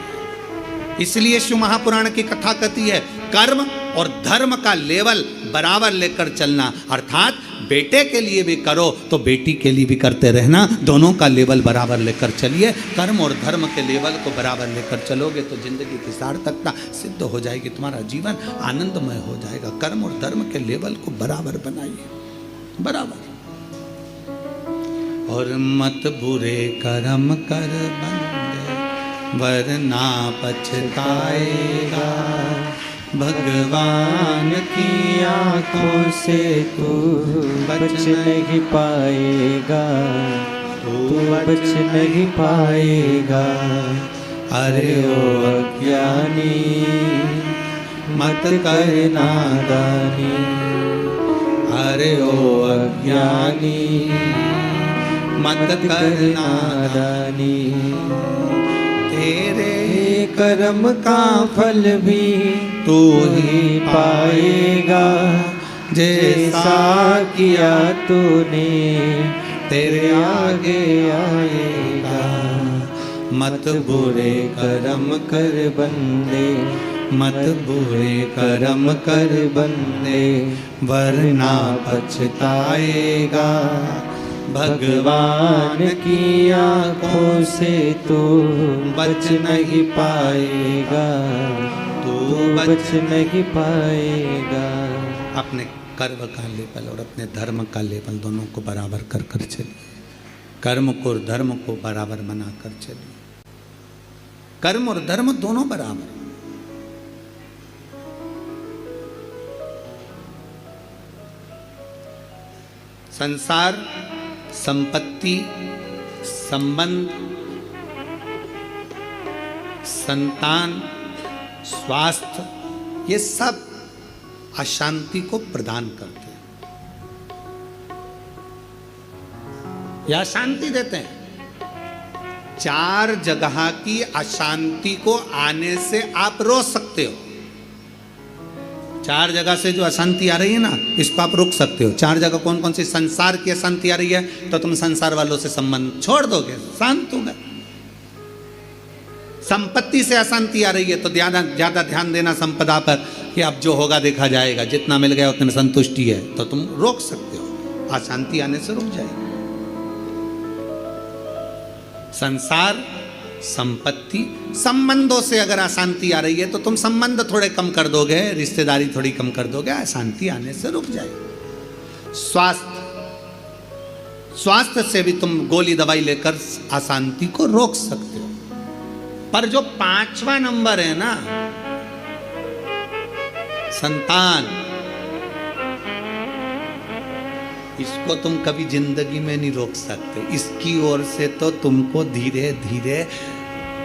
इसलिए शिव महापुराण की कथा कहती है कर्म और धर्म का लेवल बराबर लेकर चलना, अर्थात बेटे के लिए भी करो तो बेटी के लिए भी करते रहना, दोनों का लेवल बराबर लेकर चलिए। कर्म और धर्म के लेवल को बराबर लेकर चलोगे तो जिंदगी की सार्थकता सिद्ध हो जाएगी, तुम्हारा जीवन आनंदमय हो जाएगा। कर्म और धर्म के लेवल को बराबर बनाइए, बराबर। और मत बुरे कर्म कर बंदे वरना पछताएगा, भगवान की आंखों से तू बच नहीं पाएगा, तू बच नहीं पाएगा। अरे ओ अज्ञानी मत कर नादानी, अरे ओ अज्ञानी मत कर नादानी। तेरे कर्म का फल भी तू ही पाएगा, जैसा किया तूने तेरे आगे आएगा। मत बुरे कर्म कर बंदे, मत बुरे कर्म कर बंदे वरना पछताएगा, भगवान की आंखों से तू बच नहीं पाएगा, तू बच नहीं पाएगा। अपने कर्म का लेवल और अपने धर्म का लेवल दोनों को बराबर कर कर चलिए, कर्म को और धर्म को बराबर बना कर चलिए। कर्म और धर्म दोनों बराबर। संसार, संपत्ति, संबंध, संतान, स्वास्थ्य, ये सब अशांति को प्रदान करते हैं या अशांति देते हैं। चार जगह की अशांति को आने से आप रोक सकते हो। चार जगह से जो अशांति आ रही है ना, इसको आप रोक सकते हो। चार जगह कौन कौन सी? संसार की अशांति आ रही है तो तुम संसार वालों से संबंध छोड़ दोगे, शांत हो गए। संपत्ति से अशांति आ रही है तो ज्यादा ध्यान देना संपदा पर कि अब जो होगा देखा जाएगा, जितना मिल गया उतने संतुष्टि है, तो तुम रोक सकते हो, अशांति आने से रुक जाएगी। संसार, संपत्ति, संबंधों से अगर अशांति आ रही है तो तुम संबंध थोड़े कम कर दोगे, रिश्तेदारी थोड़ी कम कर दोगे, अशांति आने से रुक जाएगी। स्वास्थ्य, स्वास्थ्य से भी तुम गोली दवाई लेकर अशांति को रोक सकते हो। पर जो पांचवा नंबर है ना, संतान, इसको तुम कभी जिंदगी में नहीं रोक सकते। इसकी ओर से तो तुमको धीरे धीरे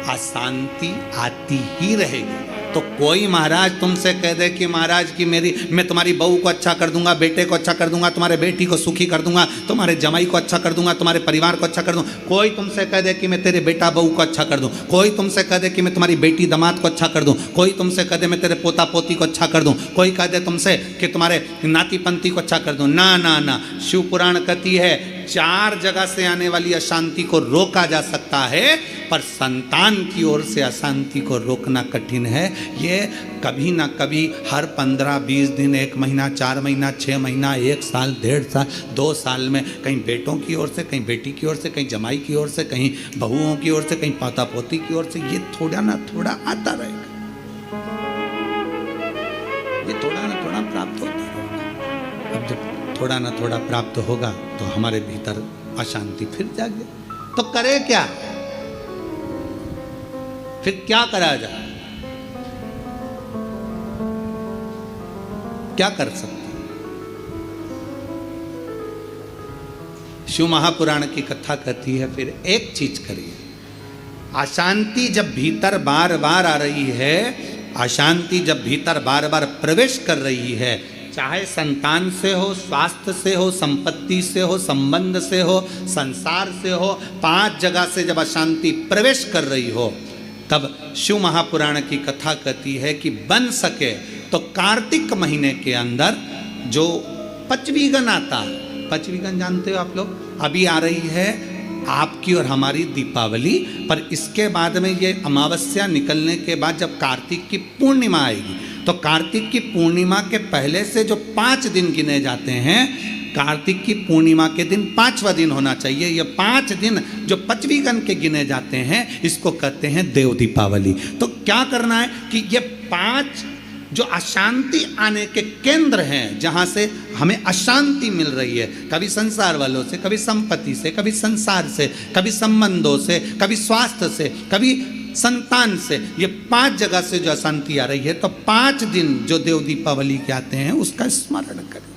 अशांति आती ही रहेगी। तो कोई महाराज तुमसे कह दे कि महाराज की मैं तुम्हारी बहू को अच्छा कर दूंगा, बेटे को अच्छा कर दूंगा, तुम्हारे बेटी को सुखी कर दूंगा, तुम्हारे जमाई को अच्छा कर दूंगा, तुम्हारे परिवार को अच्छा कर दूंगा। कोई तुमसे कह दे कि मैं तेरे बेटा बहू को अच्छा कर दूं, कोई तुमसे कह दे कि मैं तुम्हारी बेटी दामाद को अच्छा कर दूं, कोई तुमसे कह दे मैं तेरे पोता पोती को अच्छा कर दूं, कोई कह दे तुमसे कि तुम्हारे नाती पंती को अच्छा कर दूं। ना ना ना, शिव पुराण कहती है चार जगह से आने वाली अशांति को रोका जा सकता है, पर संतान की ओर से अशांति को रोकना कठिन है। ये कभी ना कभी हर 15-20 दिन, 1 महीना, 4 महीना, 6 महीना, 1 साल, 1.5 साल, 2 साल में कहीं बेटों की ओर से, कहीं बेटी की ओर से, कहीं जमाई की ओर से, कहीं बहुओं की ओर से, कहीं पोता पोती की ओर से, ये थोड़ा ना थोड़ा आता रहेगा, ये थोड़ा ना थोड़ा प्राप्त होता रहेगा। अब जब थोड़ा ना थोड़ा प्राप्त होगा तो हमारे भीतर अशांति फिर जागे। तो करे क्या? फिर क्या करा जाए? क्या कर सकते? शिव महापुराण की कथा कहती है फिर एक चीज करिए। अशांति जब भीतर बार बार आ रही है, अशांति जब भीतर बार बार प्रवेश कर रही है, चाहे संतान से हो, स्वास्थ्य से हो, संपत्ति से हो, संबंध से हो, संसार से हो, 5 जगह से जब अशांति प्रवेश कर रही हो, तब शिव महापुराण की कथा कहती है कि बन सके तो कार्तिक महीने के अंदर जो पचवीगन आता है, पचवीगन जानते हो आप लोग, अभी आ रही है आपकी और हमारी दीपावली। पर इसके बाद में ये अमावस्या निकलने के बाद जब कार्तिक की पूर्णिमा आएगी, तो कार्तिक की पूर्णिमा के पहले से जो 5 दिन गिने जाते हैं, कार्तिक की पूर्णिमा के दिन 5वां दिन होना चाहिए। ये 5 दिन जो 5वीं गण के गिने जाते हैं, इसको कहते हैं देव दीपावली। तो क्या करना है कि ये 5 जो अशांति आने के केंद्र हैं, जहाँ से हमें अशांति मिल रही है, कभी संसार वालों से, कभी संपत्ति से, कभी संसार से, कभी संबंधों से, कभी स्वास्थ्य से, कभी संतान से, ये 5 जगह से जो अशांति आ रही है, तो 5 दिन जो देव दीपावली के आते हैं उसका स्मरण करें।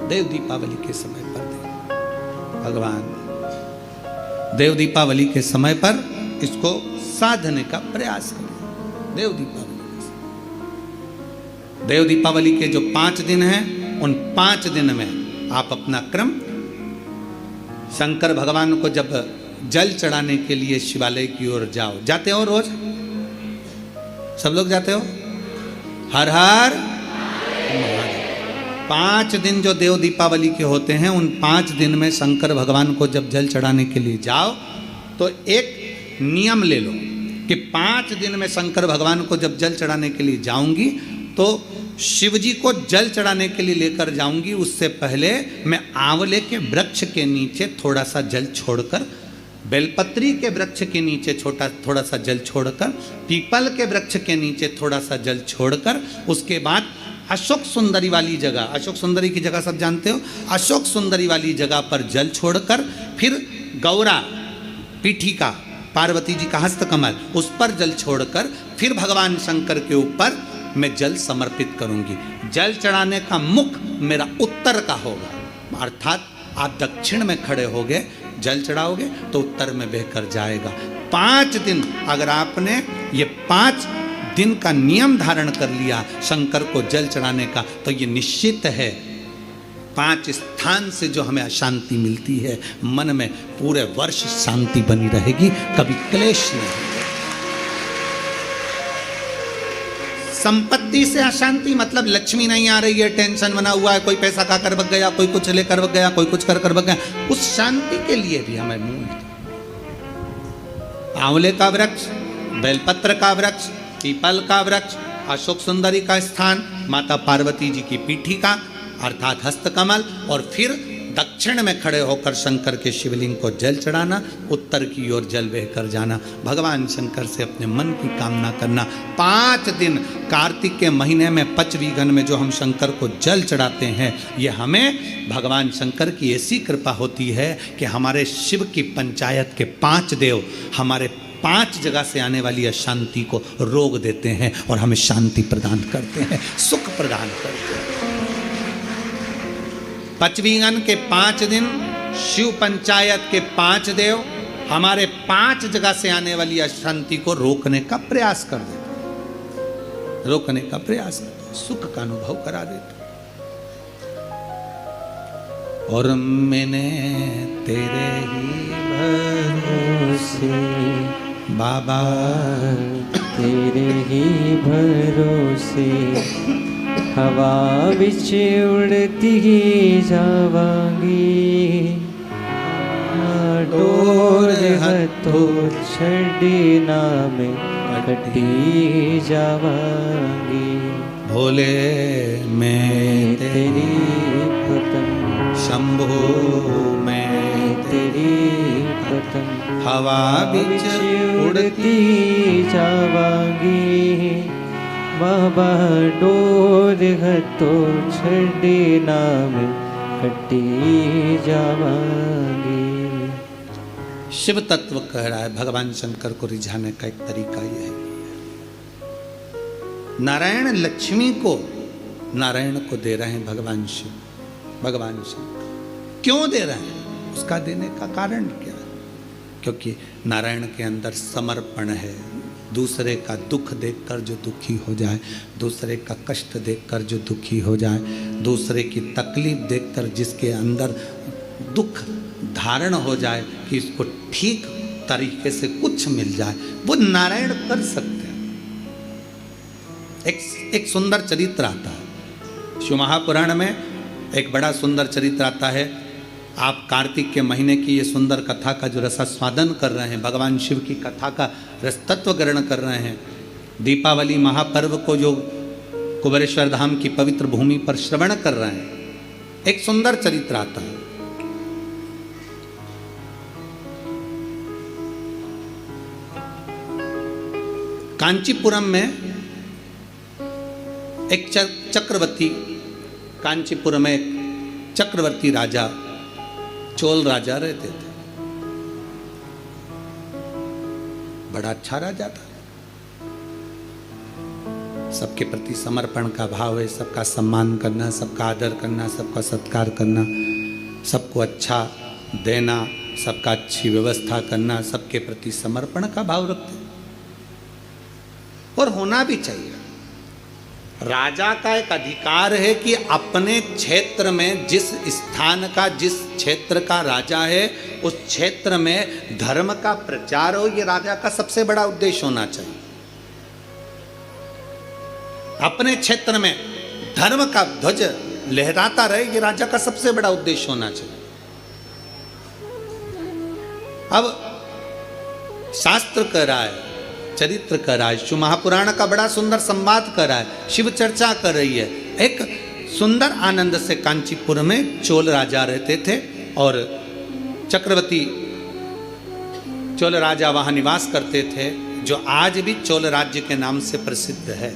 देव दीपावली के समय पर भगवान देव दीपावली के समय पर इसको साधने का प्रयास करें। देव दीपावली के जो 5 दिन हैं, उन 5 दिन में आप अपना क्रम, शंकर भगवान को जब जल चढ़ाने के लिए शिवालय की ओर जाओ, जाते हो रोज? सब लोग जाते हो? हर हर महादेव। 5 दिन जो देव दीपावली के होते हैं, उन 5 दिन में शंकर भगवान को जब जल चढ़ाने के लिए जाओ, तो एक नियम ले लो कि 5 दिन में शंकर भगवान को जब जल चढ़ाने के लिए जाऊंगी, तो शिव जी को जल चढ़ाने के लिए लेकर जाऊंगी, उससे पहले मैं आंवले के वृक्ष के नीचे थोड़ा सा जल छोड़कर, बेलपत्री के वृक्ष के नीचे थोड़ा सा जल छोड़कर, पीपल के वृक्ष के नीचे थोड़ा सा जल छोड़कर, उसके बाद अशोक सुंदरी वाली जगह, अशोक सुंदरी की जगह सब जानते हो, अशोक सुंदरी वाली जगह पर जल छोड़कर, फिर गौरा पीठिका, पार्वती जी का हस्तकमल, उस पर जल छोड़कर, फिर भगवान शंकर के ऊपर मैं जल समर्पित करूंगी। जल चढ़ाने का मुख मेरा उत्तर का होगा, अर्थात आप दक्षिण में खड़े होगे, जल चढ़ाओगे तो उत्तर में बहकर जाएगा। 5 दिन अगर आपने ये 5 दिन का नियम धारण कर लिया शंकर को जल चढ़ाने का, तो ये निश्चित है 5 स्थान से जो हमें अशांति मिलती है, मन में पूरे वर्ष शांति बनी रहेगी, कभी क्लेश नहीं। संपत्ति से अशांति मतलब लक्ष्मी नहीं आ रही है, टेंशन बना हुआ है, कोई पैसा खाकर भग गया, कोई कुछ लेकर भग गया, कोई कुछ कर भग गया, उस शांति के लिए भी हमें मूल आंवले का वृक्ष, बेलपत्र का वृक्ष, पीपल का वृक्ष, अशोक सुंदरी का स्थान, माता पार्वती जी की पीठिका अर्थात हस्तकमल, और फिर दक्षिण में खड़े होकर शंकर के शिवलिंग को जल चढ़ाना, उत्तर की ओर जल बहकर जाना, भगवान शंकर से अपने मन की कामना करना। 5 दिन कार्तिक के महीने में 5वीं गण में जो हम शंकर को जल चढ़ाते हैं, ये हमें भगवान शंकर की ऐसी कृपा होती है कि हमारे शिव की पंचायत के 5 देव हमारे 5 जगह से आने वाली अशांति को रोक देते हैं और हमें शांति प्रदान करते हैं, सुख प्रदान करते हैं। 5वीं गण के 5 दिन शिव पंचायत के 5 देव हमारे 5 जगह से आने वाली अशांति को रोकने का प्रयास कर देते, रोकने का प्रयास करते, सुख का अनुभव करा देते। और मैंने तेरे ही भरोसे बाबा, तेरे ही भरोसे हवा विच उड़ती जावांगी, डोर हथों छड़ी ना में कटी जावांगी। भोले मैं तेरी पतंग, शंभो मैं तेरी पतंग, हवा बिच उड़ती जावांगी, बाबा डोर हथों छड़ी नाम कटी जावांगी। शिव तत्व कह रहा है भगवान शंकर को रिझाने का एक तरीका यह है, नारायण लक्ष्मी को नारायण को दे रहे हैं भगवान शिव, भगवान शंकर क्यों दे रहे हैं, उसका देने का कारण क्या है? क्योंकि नारायण के अंदर समर्पण है। दूसरे का दुख देखकर जो दुखी हो जाए, दूसरे का कष्ट देखकर जो दुखी हो जाए, दूसरे की तकलीफ देखकर जिसके अंदर दुख धारण हो जाए कि इसको ठीक तरीके से कुछ मिल जाए, वो नारायण कर सकते हैं। एक सुंदर चरित्र आता है शिव महापुराण में, एक बड़ा सुंदर चरित्र आता है। आप कार्तिक के महीने की ये सुंदर कथा का जो रसास्वादन कर रहे हैं, भगवान शिव की कथा का रसतत्व ग्रहण कर रहे हैं, दीपावली महापर्व को जो कुबेरेश्वर धाम की पवित्र भूमि पर श्रवण कर रहे हैं, एक सुंदर चरित्र आता है। कांचीपुरम में एक चक्रवर्ती, कांचीपुरम में एक चक्रवर्ती राजा, चोल राजा रहते थे। बड़ा अच्छा राजा था, सबके प्रति समर्पण का भाव है, सबका सम्मान करना, सबका आदर करना, सबका सत्कार करना, सबको अच्छा देना, सबका अच्छी व्यवस्था करना, सबके प्रति समर्पण का भाव रखते और होना भी चाहिए। राजा का एक अधिकार है कि अपने क्षेत्र में जिस स्थान का, जिस क्षेत्र का राजा है, उस क्षेत्र में धर्म का प्रचार हो, ये राजा का सबसे बड़ा उद्देश्य होना चाहिए। अपने क्षेत्र में धर्म का ध्वज लहराता रहे, ये राजा का सबसे बड़ा उद्देश्य होना चाहिए। अब शास्त्र कह रहा है, चरित्र कर रहा है, शिव महापुराण का बड़ा सुंदर संवाद कर रहा है, शिव चर्चा कर रही है। एक सुंदर आनंद से कांचीपुर में चोल राजा रहते थे और चक्रवर्ती चोल राजा वहां निवास करते थे, जो आज भी चोल राज्य के नाम से प्रसिद्ध है।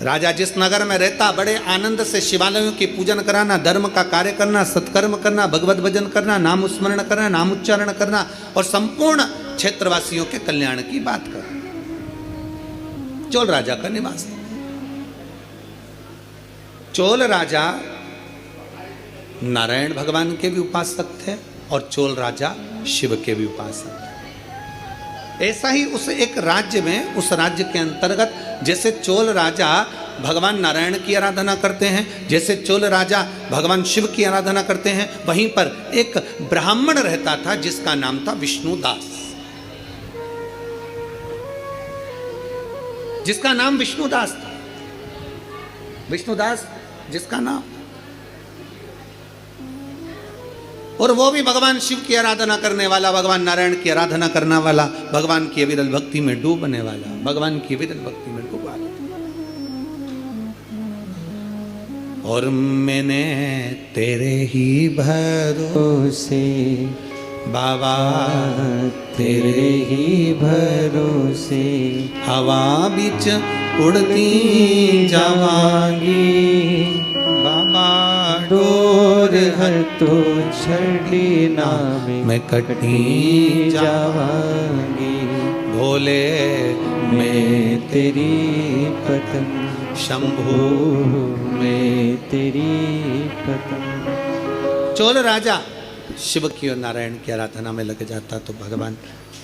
राजा जिस नगर में रहता, बड़े आनंद से शिवालयों की पूजन कराना, धर्म का कार्य करना, सत्कर्म करना, भगवत भजन करना, नाम स्मरण करना, नाम उच्चारण करना और संपूर्ण क्षेत्रवासियों के कल्याण की बात करना, चोल राजा का निवास था। चोल राजा नारायण भगवान के भी उपासक थे और चोल राजा शिव के भी उपासक थे। ऐसा ही उस एक राज्य में, उस राज्य के अंतर्गत जैसे चोल राजा भगवान नारायण की आराधना करते हैं, जैसे चोल राजा भगवान शिव की आराधना करते हैं, वहीं पर एक ब्राह्मण रहता था जिसका नाम था विष्णुदास, जिसका नाम विष्णुदास था। विष्णुदास जिसका नाम, और वो भी भगवान शिव की आराधना करने वाला, भगवान नारायण की आराधना करने वाला, भगवान की अविरल भक्ति में डूबने वाला, भगवान की अविरल भक्ति में डूबा। और मैंने तेरे ही भरोसे बाबा, तेरे ही भरोसे हवा बिच उड़ती जावांगी बाबा, डोर हर तो छड़ी नाम मैं कटी जावांगी। भोले मैं तेरी पतंग, शंभु मैं तेरी पतंग। चोल राजा शिव की और नारायण की आराधना में लग जाता तो भगवान,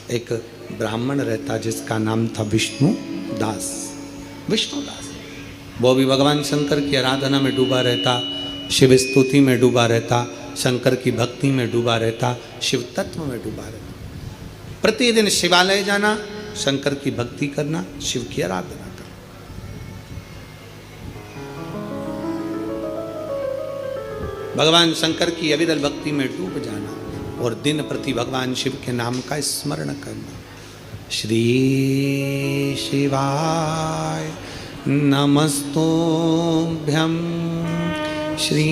एक ब्राह्मण रहता जिसका नाम था विष्णुदास, विष्णुदास, वो भी भगवान शंकर की आराधना में डूबा रहता, शिव स्तुति में डूबा रहता, शंकर की भक्ति में डूबा रहता, शिव तत्व में डूबा रहता। प्रतिदिन शिवालय जाना, शंकर की भक्ति करना, शिव की आराधना करना। भगवान शंकर की अविरल भक्ति में डूब जाना और दिन प्रति भगवान शिव के नाम का स्मरण करना। श्री शिवाय नमस्तुभ्यं, श्री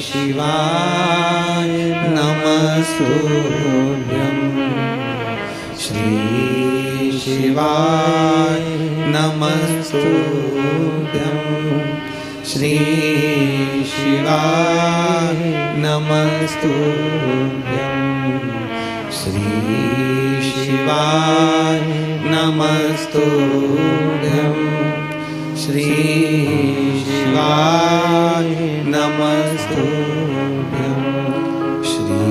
शिवाय नमस्तुभ्यं, श्री शिवाय नमस्तुभ्यं, श्री शिवाय नमस्तुभ्यं, श्री शिवाय नमस्तुभ्यं, श्री शिवाय नमस्तुभ्यं, श्री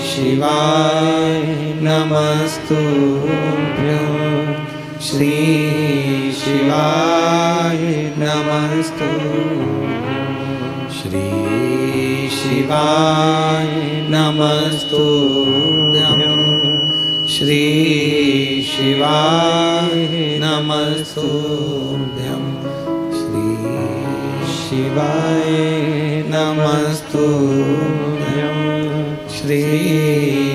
शिवाय नमस्तुभ्यं, श्री शिवाय नमस्तुभ्यं, श्री शिवाय नमस्तुभ्यं, श्री शिवाय नमस्तुभ्यं, श्री शिवाय नमस्तुभ्यं श्री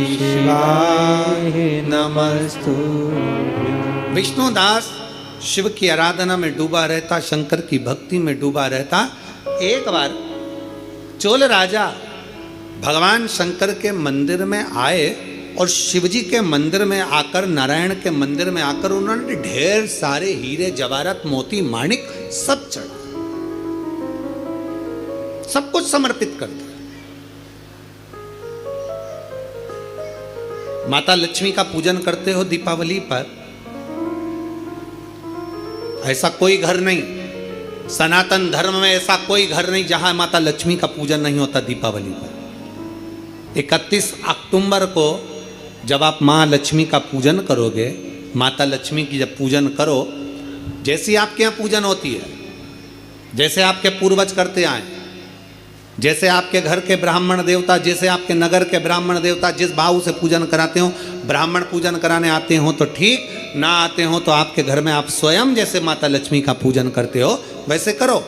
शिवाय नमस्तुभ्यं। विष्णुदास शिव की आराधना में डूबा रहता, शंकर की भक्ति में डूबा रहता। एक बार चोल राजा भगवान शंकर के मंदिर में आए और शिवजी के मंदिर में आकर, नारायण के मंदिर में आकर उन्होंने ढेर सारे हीरे जवाहरात मोती माणिक सब चढ़ा, सब कुछ समर्पित कर दिया। माता लक्ष्मी का पूजन करते हो दीपावली पर, ऐसा कोई घर नहीं, सनातन धर्म में ऐसा कोई घर नहीं जहां माता लक्ष्मी का पूजन नहीं होता दीपावली पर। 31 अक्टूबर को जब आप माँ लक्ष्मी का पूजन करोगे, माता लक्ष्मी की जब पूजन करो, जैसी आपके यहाँ पूजन होती है, जैसे आपके पूर्वज करते आए, जैसे आपके घर के ब्राह्मण देवता, जैसे आपके नगर के ब्राह्मण देवता जिस भाव से पूजन कराते हो, ब्राह्मण पूजन कराने आते हो तो ठीक, ना आते हो तो आपके घर में आप स्वयं जैसे माता लक्ष्मी का पूजन करते हो वैसे करो।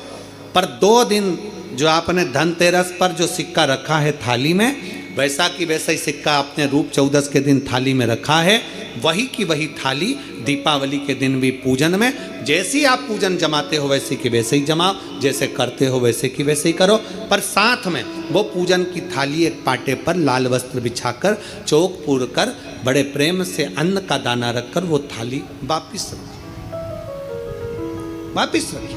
पर 2 दिन जो आपने धनतेरस पर जो सिक्का रखा है थाली में, वैसा की वैसा ही सिक्का आपने रूप 14 के दिन थाली में रखा है, वही की वही थाली दीपावली के दिन भी पूजन में जैसी आप पूजन जमाते हो वैसे की वैसे ही जमाओ, जैसे करते हो वैसे की वैसे ही करो। पर साथ में वो पूजन की थाली एक पाटे पर लाल वस्त्र बिछाकर, चौक पूर कर, बड़े प्रेम से अन्न का दाना रखकर वो थाली वापिस रखिए।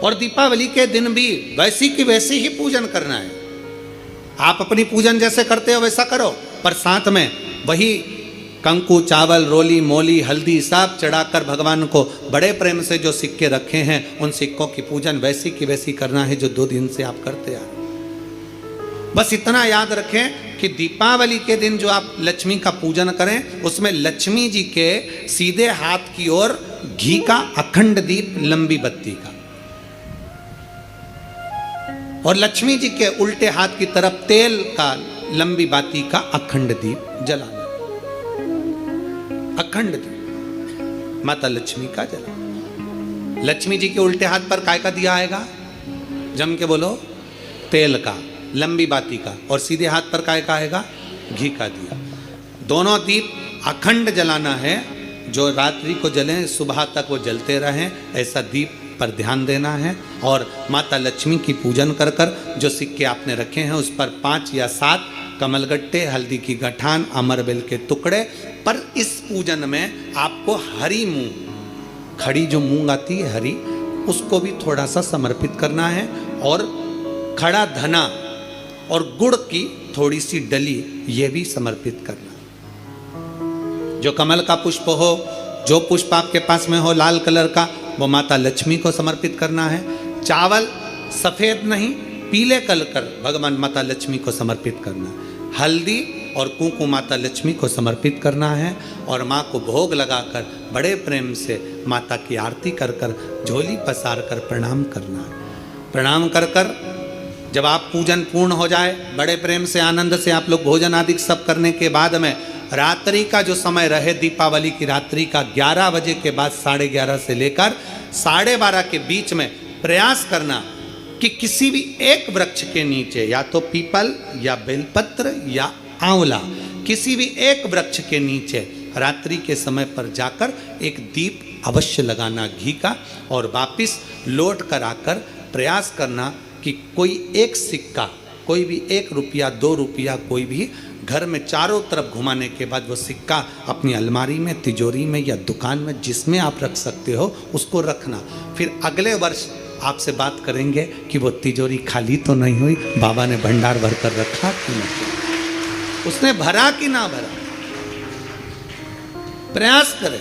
और दीपावली के दिन भी वैसी की वैसे ही पूजन करना है। आप अपनी पूजन जैसे करते हो वैसा करो, पर साथ में वही कंकु, चावल, रोली, मोली, हल्दी सब चढ़ाकर भगवान को बड़े प्रेम से जो सिक्के रखे हैं उन सिक्कों की पूजन वैसी की वैसी करना है जो 2 दिन से आप करते आ रहे। बस इतना याद रखें कि दीपावली के दिन जो आप लक्ष्मी का पूजन करें, उसमें लक्ष्मी जी के सीधे हाथ की ओर घी का अखंड दीप, लंबी बत्ती का, और लक्ष्मी जी के उल्टे हाथ की तरफ तेल का लंबी बाती का अखंड दीप जलाना। अखंड दीप माता लक्ष्मी का जलाना। लक्ष्मी जी के उल्टे हाथ पर काय का दिया आएगा? जम के बोलो, तेल का, लंबी बाती का, और सीधे हाथ पर काय का आएगा? घी का दिया। दोनों दीप अखंड जलाना है, जो रात्रि को जलें सुबह तक वो जलते रहें, ऐसा दीप पर ध्यान देना है। और माता लक्ष्मी की पूजन कर कर जो सिक्के आपने रखे हैं उस पर 5 या 7 कमलगट्टे, हल्दी की गठान, अमरबेल के टुकड़े। पर इस पूजन में आपको हरी मूंग, खड़ी जो मूंग आती है हरी, उसको भी थोड़ा सा समर्पित करना है, और खड़ा धना और गुड़ की थोड़ी सी डली ये भी समर्पित करना। जो कमल का पुष्प हो, जो पुष्प आपके पास में हो लाल कलर का, वो माता लक्ष्मी को समर्पित करना है। चावल सफ़ेद नहीं, पीले कलर कर भगवान माता लक्ष्मी को समर्पित करना है। हल्दी और कुंकु माता लक्ष्मी को समर्पित करना है, और माँ को भोग लगाकर बड़े प्रेम से माता की आरती कर कर, झोली पसार कर प्रणाम करना है। प्रणाम कर कर जब आप पूजन पूर्ण हो जाए, बड़े प्रेम से आनंद से आप लोग भोजन आदि सब करने के बाद में रात्रि का जो समय रहे, दीपावली की रात्रि का 11 बजे के बाद 11:30 से लेकर 12:30 के बीच में प्रयास करना कि किसी भी एक वृक्ष के नीचे, या तो पीपल या बेलपत्र या आंवला, किसी भी एक वृक्ष के नीचे रात्रि के समय पर जाकर एक दीप अवश्य लगाना घी का, और वापिस लौट कर आकर प्रयास करना कि कोई एक सिक्का, कोई भी 1 रुपया 2 रुपया, कोई भी घर में चारों तरफ घुमाने के बाद वो सिक्का अपनी अलमारी में, तिजोरी में या दुकान में जिसमें आप रख सकते हो उसको रखना। फिर अगले वर्ष आपसे बात करेंगे कि वो तिजोरी खाली तो नहीं हुई, बाबा ने भंडार भर कर रखा कि नहीं, उसने भरा कि ना भरा। प्रयास करें।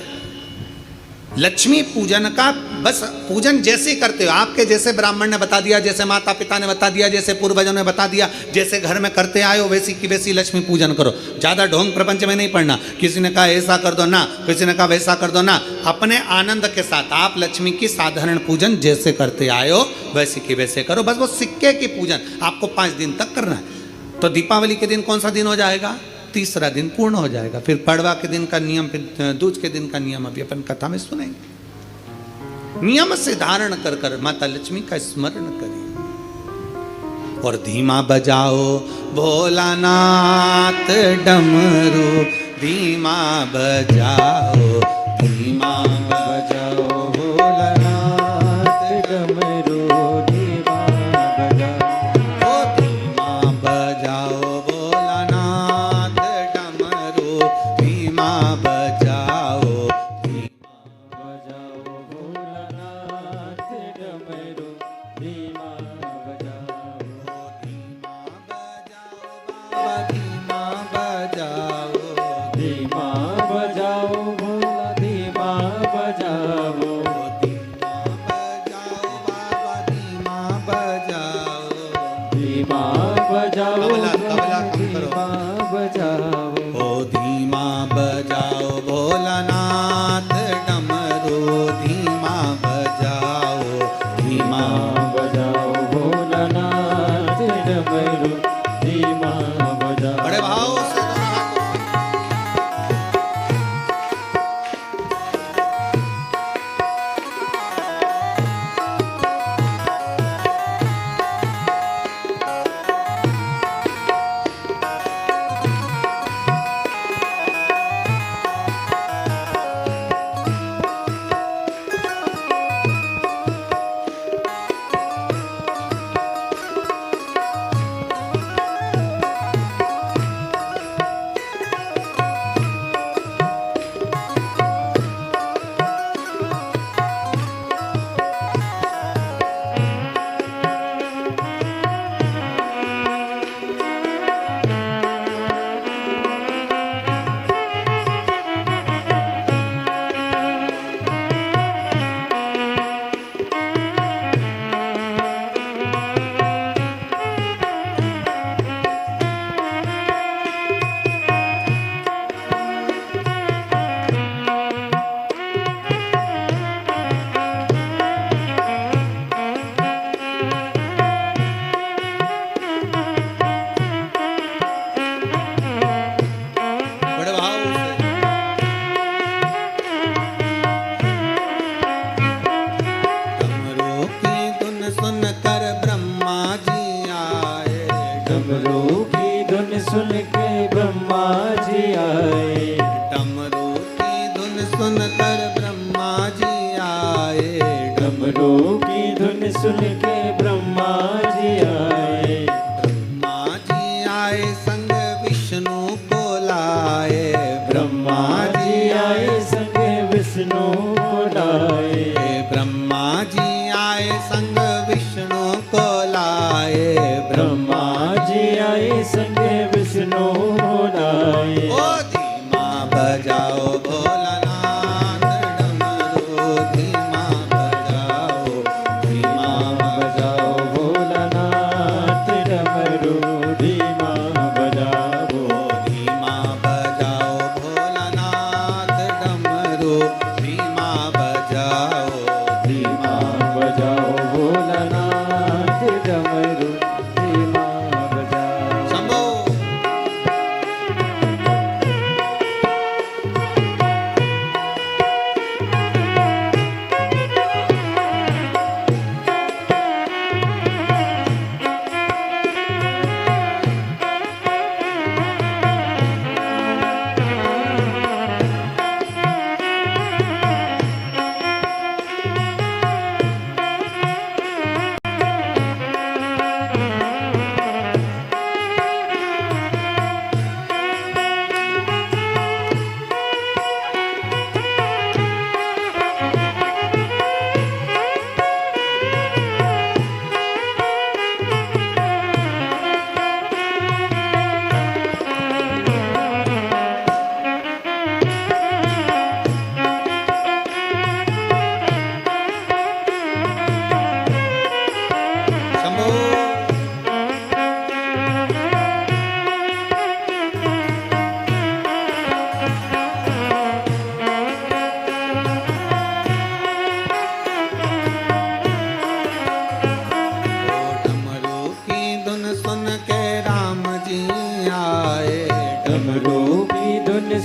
लक्ष्मी पूजन का बस पूजन जैसे करते हो, आपके जैसे ब्राह्मण ने बता दिया, जैसे माता पिता ने बता दिया, जैसे पूर्वजों ने बता दिया, जैसे घर में करते आए हो वैसी की वैसी लक्ष्मी पूजन करो। ज़्यादा ढोंग प्रपंच में नहीं पड़ना, किसी ने कहा ऐसा कर दो ना, किसी ने कहा वैसा कर दो ना। अपने आनंद के साथ आप लक्ष्मी की साधारण पूजन जैसे करते आए हो वैसी की वैसे करो। बस वो सिक्के की पूजन आपको 5 दिन तक करना है। तो दीपावली के दिन कौन सा दिन हो जाएगा? 3रा दिन पूर्ण हो जाएगा। फिर पड़वा के दिन का नियम, फिर दूज के दिन का नियम अभी अपन कथा में सुनेंगे। नियम से धारण कर कर माता लक्ष्मी का स्मरण करिए। और धीमा बजाओ भोलानाथ डमरू, धीमा बजाओ, धीमा बजाओ भोलानाथ डमरू, धीमा बजाओ, ओ धीमा बजाओ भोलानाथ डमरू, धीमा बजाओ, धीमा बजाओ भोलानाथ डमरू, धीमा बजाओ, धीमा बजाओ बाबा, धीमा बजाओ, धीमा बजाओ भोला, धीमा बजाओ, धीमा बजाओ बाबा, धीमा बजाओ, धीमा बजाओ तबला तबला कम करो। धीमा बजाओ, ओ धीमा बजाओ भोलानाथ डमरू, धीमा बजाओ, धीमा बजाओ भोलानाथ डमरू, धीमा बजाओ। बड़े भाव से बड़े भाव से डमरू की धुन सुनकर ब्रह्मा जी आए, डमरू की धुन सुन के ब्रह्मा जी आए, डमरू की धुन सुनकर ब्रह्मा जी आए, डमरू की धुन सुन के ब्रह्मा जी आए, ब्रह्मा जी आए संग विष्णु को लाए, ब्रह्मा जी आए संग विष्णु को लाए, ब्रह्मा जी आए संग विष्णु को लाए, ब्रह्मा जी आए संग विष्णु को लाए। ओ धीमा बजाओ भोलानाथ डमरू, धीमा बजाओ, धीमा बजाओ भोलानाथ डमरू, धीमा बजाओ, धीमा बजाओ भोलानाथ डमरू, धीमा बजाओ, धीमा बजाओ भोलानाथ डमरू, धीमा बजाओ। शंभो।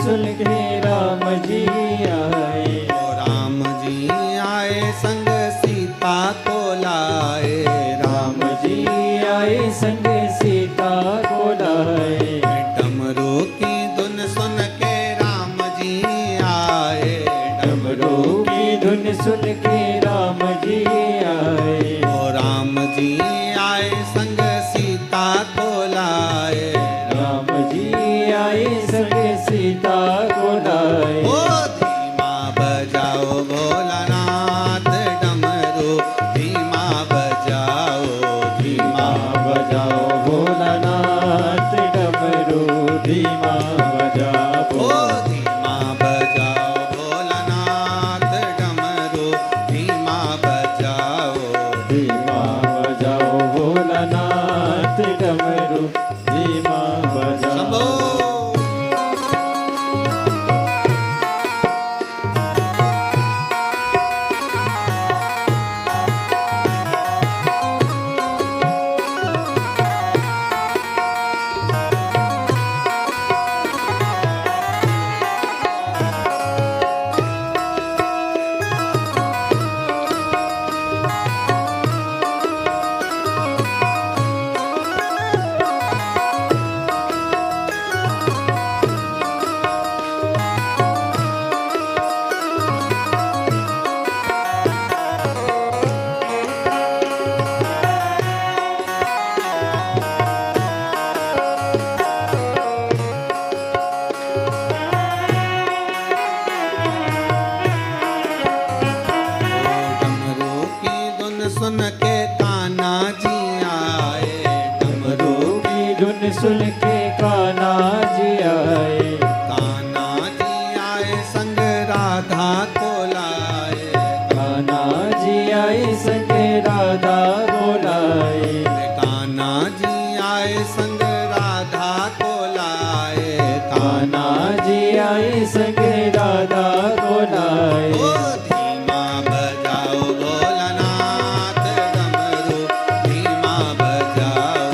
सुन के राम जी आए, राम जी आए संग सीता को लाए, राम जी आए संग सीता को लाए। डमरू की धुन सुन के राम जी आए। डमरू की धुन सुन के राम जी आए। ओ राम जी आए संग सीता को लाए। राम जी आए संग सीता को लाए। ओ धीमा बजाओ भोलानाथ डमरू, धीमा बजाओ, धीमा बजाओ भोलानाथ डमरू, धीमा बजाओ। ओ धीमा बजाओ भोलानाथ डमरू, धीमा बजाओ। धीमा बजाओ भोलानाथ डमरू, धीमा बजाओ। शंभो डमरू की धुन सुन के कान्हा जी आए। डमरू की धुन सुन के कान्हा जी आए। कान्हा जी आए संग राधा को लाए। कान्हा जी आए संग राधा को लाए। कान्हा जी आए संग राधा को लाए। कान्हा जी आए संग राधा को लाए। ओ धीमा बजाओ भोलानाथ डमरू, धीमा बजाओ।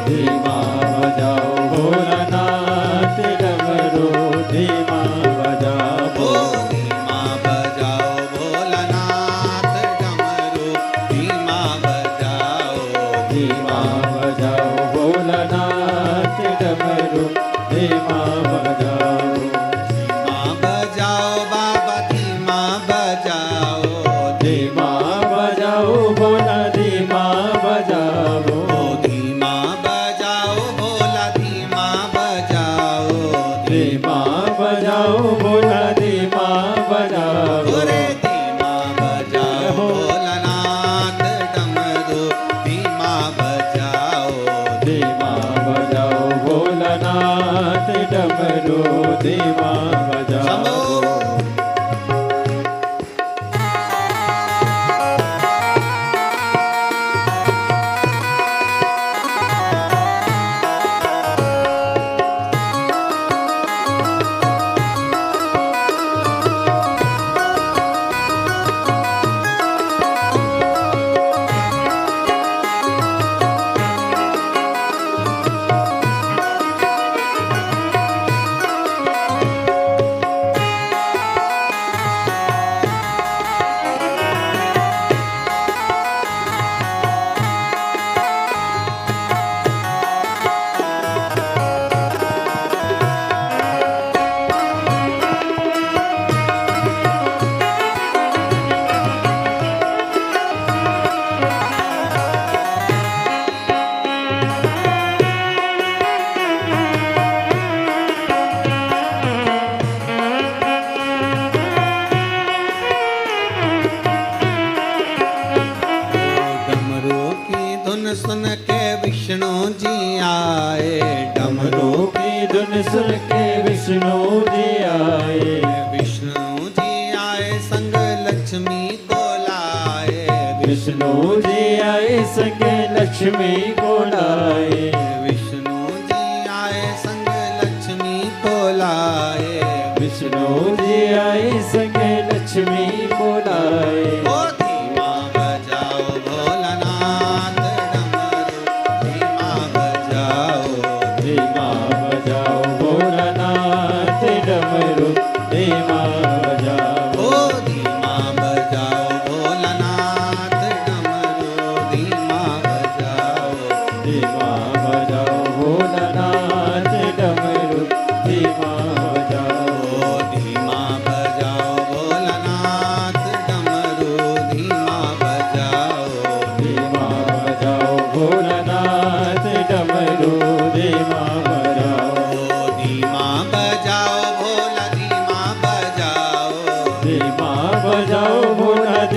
धीमा बजाओ भोलानाथ डमरू, धीमा बजाओ। ओ धीमा बजाओ भोलानाथ डमरू, धीमा बजाओ। धीमा बजाओ भोलानाथ डमरू, धीमा बजाओ। धीमा बजाओ बाबा, धीमा बजाओ। धीमा बजाओ भोला, धीमा बजाओ। ओ धीमा बजाओ भोला, धीमा बजाओ। धीमा बजाओ भोला, धीमा बजाओ। रे धीमा बजाओ भोलानाथ डमरू, धीमा बजाओ। धीमा बजाओ भोलानाथ डमरू, धीमा बजाओ। शंभो सुन के विष्णु जी आए। डमरू की धुन सुन के विष्णु जी आए। विष्णु जी आए संग लक्ष्मी को लाए। विष्णु जी आए संग लक्ष्मी को लाए। विष्णु जी आए संग लक्ष्मी को लाए। विष्णु जी आए संग लक्ष्मी को लाए। ओ धीमा बजाओ भोलानाथ डमरू, धीमा बजाओ। धीमा बजाओ भोलानाथ डमरू, धीमा बजाओ। ओ धीमा बजाओ भोलानाथ डमरू, धीमा बजाओ। धीमा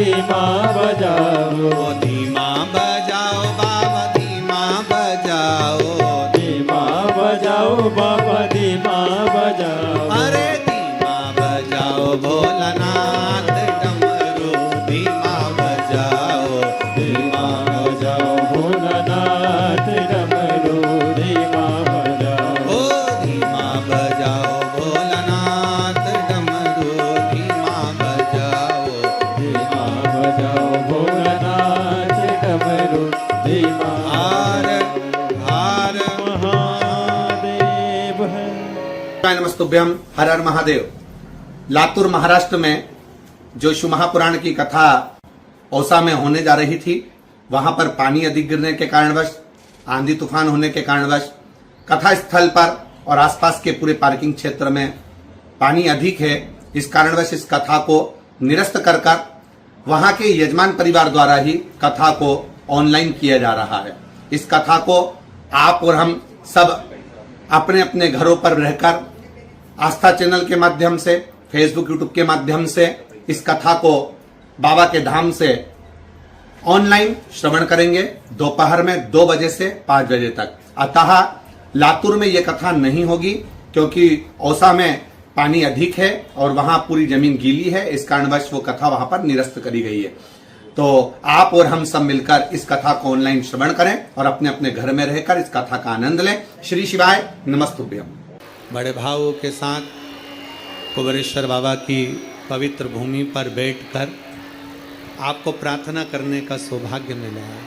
धीमा बजाओ, धीमा बजाओ बाबा धीमा बजाओ, धीमा बजाओ बाबा धीमा बजाओ, अरे धीमा बजाओ भोलानाथ डमरू धीमा बजाओ, धीमा बजाओ भोलानाथ डमरू धीमा बजाओ, ओ धीमा बजाओ भोलानाथ डमरू धीमा बजाओ, धीमा बजाओ भोलानाथ डमरू धीमा हार हार महादेव है। नमस्तुभ्यम हर हर महादेव। लातूर महाराष्ट्र में जो शिव महापुराण की कथा औसा में होने जा रही थी, वहां पर पानी अधिक गिरने के कारणवश, आंधी तूफान होने के कारणवश कथा स्थल पर और आसपास के पूरे पार्किंग क्षेत्र में पानी अधिक है। इस कारणवश इस कथा को निरस्त कर वहां के यजमान परिवार द्वारा ही कथा को ऑनलाइन किया जा रहा है। इस कथा को आप और हम सब अपने अपने घरों पर रहकर आस्था चैनल के माध्यम से, फेसबुक यूट्यूब के माध्यम से इस कथा को बाबा के धाम से ऑनलाइन श्रवण करेंगे दोपहर में 2 बजे से 5 बजे तक। अतः लातूर में यह कथा नहीं होगी क्योंकि औसा में पानी अधिक है और वहां पूरी जमीन गीली है। इस कारणवश वो कथा वहां पर निरस्त करी गई है। तो आप और हम सब मिलकर इस कथा को ऑनलाइन श्रवण करें और अपने अपने घर में रहकर इस कथा का आनंद लें। श्री शिवाय नमस्तुभ्यम। बड़े भावों के साथ कुबेरेश्वर बाबा की पवित्र भूमि पर बैठकर आपको प्रार्थना करने का सौभाग्य मिला है।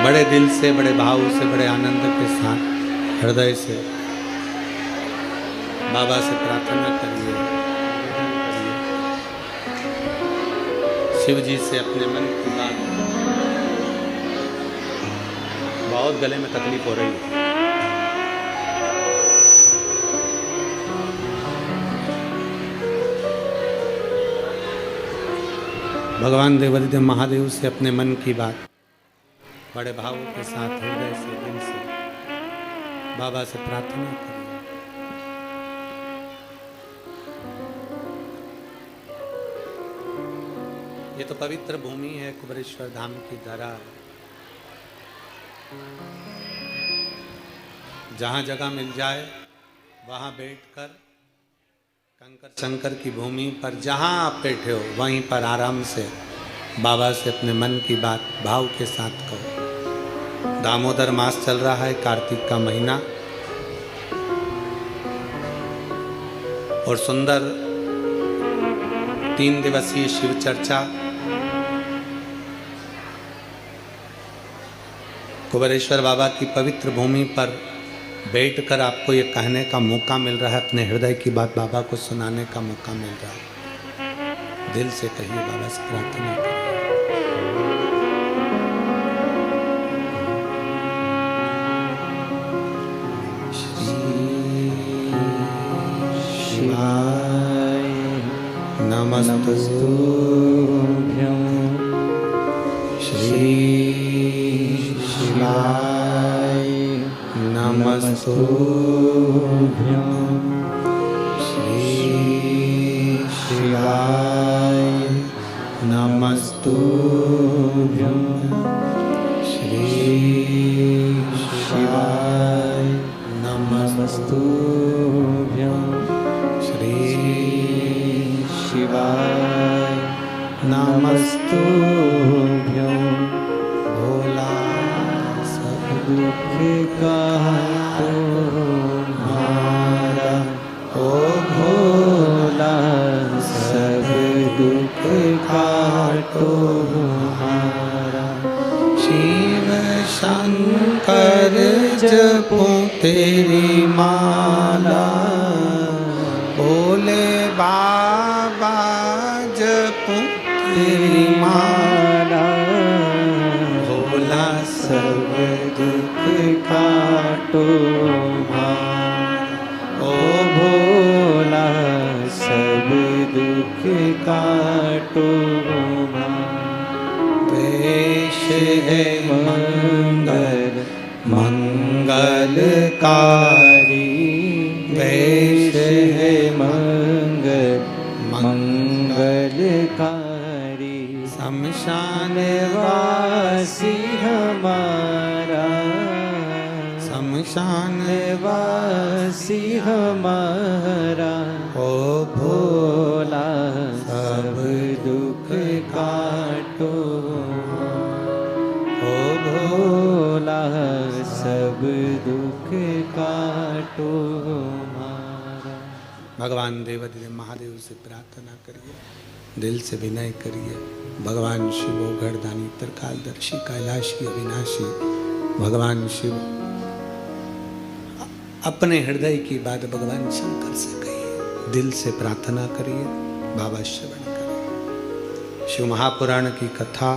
बड़े दिल से, बड़े भाव से, बड़े आनंद के साथ, हृदय से बाबा से प्रार्थना करिए। शिव जी से अपने मन की बात। बहुत गले में तकलीफ हो रही है। भगवान देवादिदेव महादेव से अपने मन की बात बड़े भावों के साथ, हृदय से, दिल से बाबा से प्रार्थना करिए। ये तो पवित्र भूमि है, कुबेरेश्वर धाम की धरा। जहां जगह मिल जाए वहां बैठकर कंकर शंकर की भूमि पर जहां आप बैठे हो वहीं पर आराम से बाबा से अपने मन की बात भाव के साथ कहो। दामोदर मास चल रहा है, कार्तिक का महीना, और सुंदर 3 दिवसीय शिव चर्चा कुबेरेश्वर बाबा की पवित्र भूमि पर बैठकर आपको ये कहने का मौका मिल रहा है, अपने हृदय की बात बाबा को सुनाने का मौका मिल रहा है। दिल से कहिए, बाबा से प्रार्थना करिए। शिवाय नमस्तुभ्यं श्री शिवाय नमस्तुभ्यं श्री शिवाय नमस्तुभ्यं श्री शिवाय नमस्तुभ्यं श्री शिवाय नमस्तुभ्यं। भोला सब दुख का तुम्हारा, ओ भोला सब दुख का तुम्हारा। शिव शंकर जपूं तेरी माला, भोले बाबा जपूं तेरी माला। भोला सब दुख काटो भार, ओ भोला सब दुख काटो भार। वेश है मंगल मंगलकारी, वेश है मंगल मंगल शमशान वासी हमारा, शमशान वासी हमारा, ओ भोला सब दुख काटो, ओ भोला सब दुख काटो हमारा। भगवान देवाधिदेव महादेव से प्रार्थना करिए, दिल से विनय करिए। भगवान शिव घरदानी त्रिकालदर्शी कैलाशी अविनाशी भगवान शिव अपने हृदय की बात भगवान शंकर से कहिए, दिल से प्रार्थना करिए, बाबा श्रवण करिए। शिव महापुराण की कथा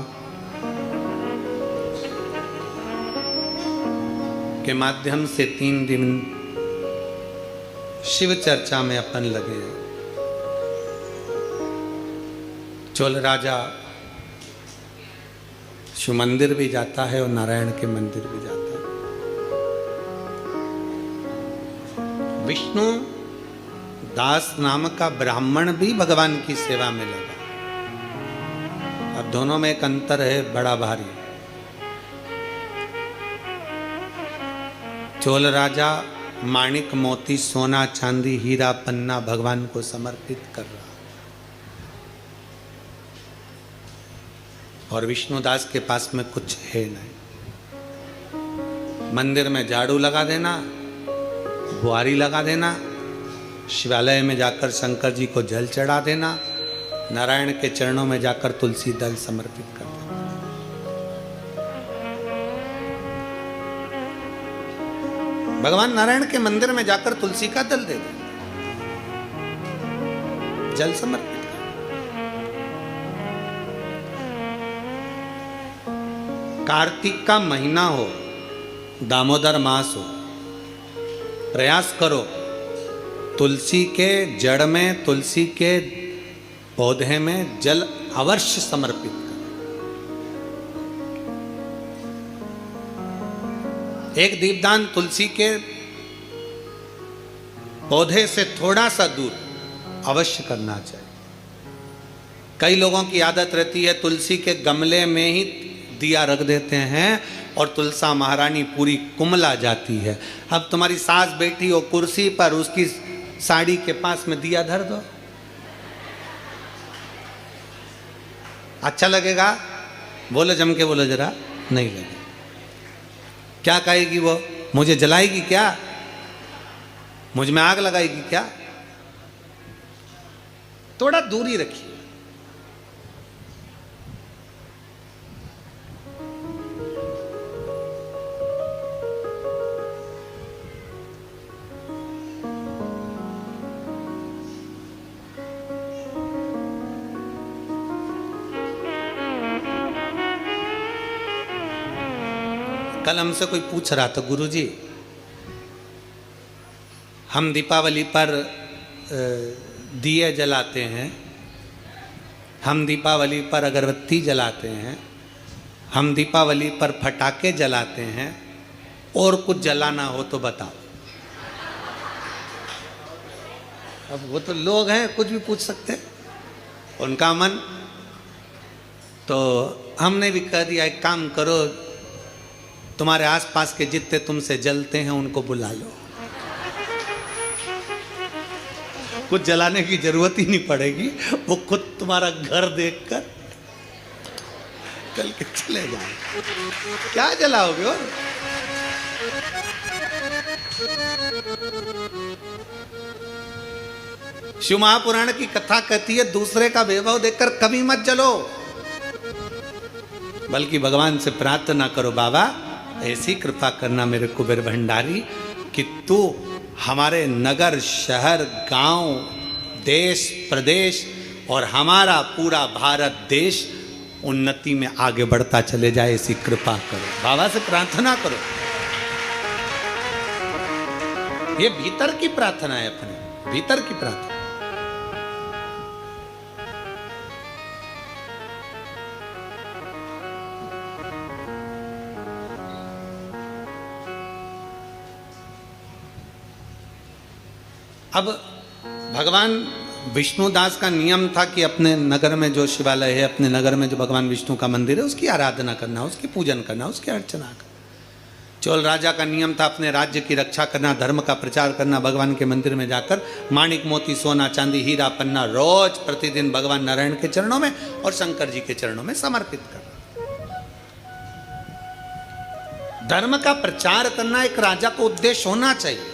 के माध्यम से 3 दिन शिव चर्चा में अपन लगे हैं। चोल राजा शिव मंदिर भी जाता है और नारायण के मंदिर भी जाता है। विष्णु दास नाम का ब्राह्मण भी भगवान की सेवा में लगा। अब दोनों में एक अंतर है बड़ा भारी। चोल राजा माणिक मोती सोना चांदी हीरा पन्ना भगवान को समर्पित कर रहा, और विष्णुदास के पास में कुछ है नहीं। मंदिर में झाड़ू लगा देना, बुआरी लगा देना, शिवालय में जाकर शंकर जी को जल चढ़ा देना, नारायण के चरणों में जाकर तुलसी दल समर्पित कर देना। भगवान नारायण के मंदिर में जाकर तुलसी का दल दे देना, जल समर्पित कर। कार्तिक का महीना हो, दामोदर मास हो, प्रयास करो तुलसी के जड़ में, तुलसी के पौधे में जल अवश्य समर्पित करो। एक दीपदान तुलसी के पौधे से थोड़ा सा दूर अवश्य करना चाहिए। कई लोगों की आदत रहती है तुलसी के गमले में ही दिया रख देते हैं और तुलसा महारानी पूरी कुमला जाती है। अब तुम्हारी सास बैठी हो कुर्सी पर, उसकी साड़ी के पास में दिया धर दो, अच्छा लगेगा? बोलो, जम के बोलो जरा। नहीं लगेगा। क्या कहेगी वो? मुझे जलाएगी क्या? मुझ में आग लगाएगी क्या? थोड़ा दूरी रखिए। कल हमसे कोई पूछ रहा था, गुरुजी हम दीपावली पर दिए जलाते हैं, हम दीपावली पर अगरबत्ती जलाते हैं, हम दीपावली पर पटाखे जलाते हैं, और कुछ जलाना हो तो बताओ। अब वो तो लोग हैं, कुछ भी पूछ सकते हैं, उनका मन। तो हमने भी कह दिया, एक काम करो, तुम्हारे आसपास के जितने तुमसे जलते हैं उनको बुला लो, कुछ जलाने की जरूरत ही नहीं पड़ेगी, वो खुद तुम्हारा घर देखकर चल के चले जाए। क्या जलाओगे? और शिव महापुराण की कथा कहती है दूसरे का वैभव देखकर कभी मत जलो, बल्कि भगवान से प्रार्थना करो, बाबा ऐसी कृपा करना मेरे कुबेर भंडारी कि तू हमारे नगर, शहर, गांव, देश, प्रदेश और हमारा पूरा भारत देश उन्नति में आगे बढ़ता चले जाए, ऐसी कृपा करो। बाबा से प्रार्थना करो। ये भीतर की प्रार्थना है, अपने भीतर की प्रार्थना। अब भगवान विष्णुदास का नियम था कि अपने नगर में जो शिवालय है, अपने नगर में जो भगवान विष्णु का मंदिर है, उसकी आराधना करना, उसकी पूजन करना, उसकी अर्चना करना। चोल राजा का नियम था अपने राज्य की रक्षा करना, धर्म का प्रचार करना, भगवान के मंदिर में जाकर माणिक मोती सोना चांदी हीरा पन्ना रोज प्रतिदिन भगवान नारायण के चरणों में और शंकर जी के चरणों में समर्पित करना। धर्म का प्रचार करना एक राजा को उद्देश्य होना चाहिए।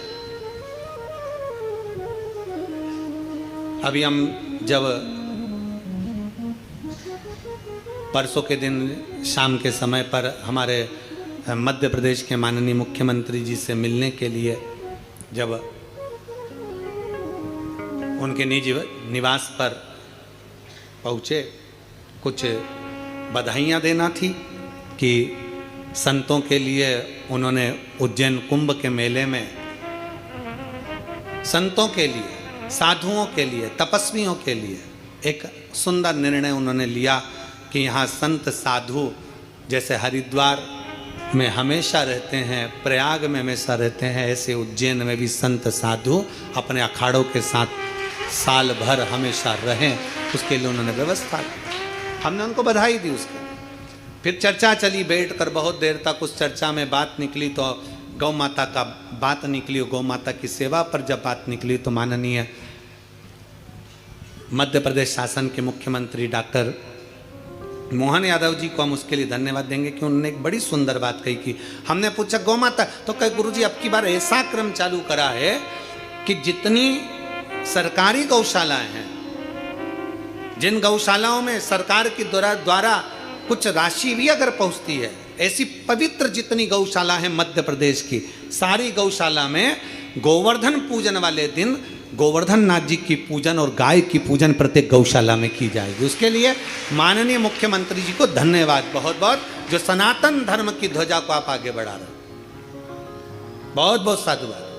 अभी हम जब परसों के दिन शाम के समय पर हमारे मध्य प्रदेश के माननीय मुख्यमंत्री जी से मिलने के लिए जब उनके निजी निवास पर पहुँचे, कुछ बधाइयाँ देना थी कि संतों के लिए उन्होंने उज्जैन कुंभ के मेले में संतों के लिए, साधुओं के लिए, तपस्वियों के लिए एक सुंदर निर्णय उन्होंने लिया कि यहाँ संत साधु जैसे हरिद्वार में हमेशा रहते हैं, प्रयाग में हमेशा रहते हैं, ऐसे उज्जैन में भी संत साधु अपने अखाड़ों के साथ साल भर हमेशा रहें, उसके लिए उन्होंने व्यवस्था की। हमने उनको बधाई दी। उसके फिर चर्चा चली, बैठकर बहुत देर तक उस चर्चा में बात निकली तो गौ माता का बात निकली। गौ माता की सेवा पर जब बात निकली तो माननीय मध्य प्रदेश शासन के मुख्यमंत्री डॉक्टर मोहन यादव जी को हम उसके लिए धन्यवाद देंगे कि उन्होंने एक बड़ी सुंदर बात कही कि हमने पूछा गौ माता, तो कहे गुरुजी अब की बार ऐसा क्रम चालू करा है कि जितनी सरकारी गौशालाएं हैं, जिन गौशालाओं में सरकार के द्वारा कुछ राशि भी अगर पहुंचती है, ऐसी पवित्र जितनी गौशाला है मध्य प्रदेश की, सारी गौशाला में गोवर्धन पूजन वाले दिन गोवर्धन नाथ जी की पूजन और गाय की पूजन प्रत्येक गौशाला में की जाएगी। उसके लिए माननीय मुख्यमंत्री जी को धन्यवाद बहुत बहुत, जो सनातन धर्म की ध्वजा को आप आगे बढ़ा रहे हो। बहुत बहुत साधुवाद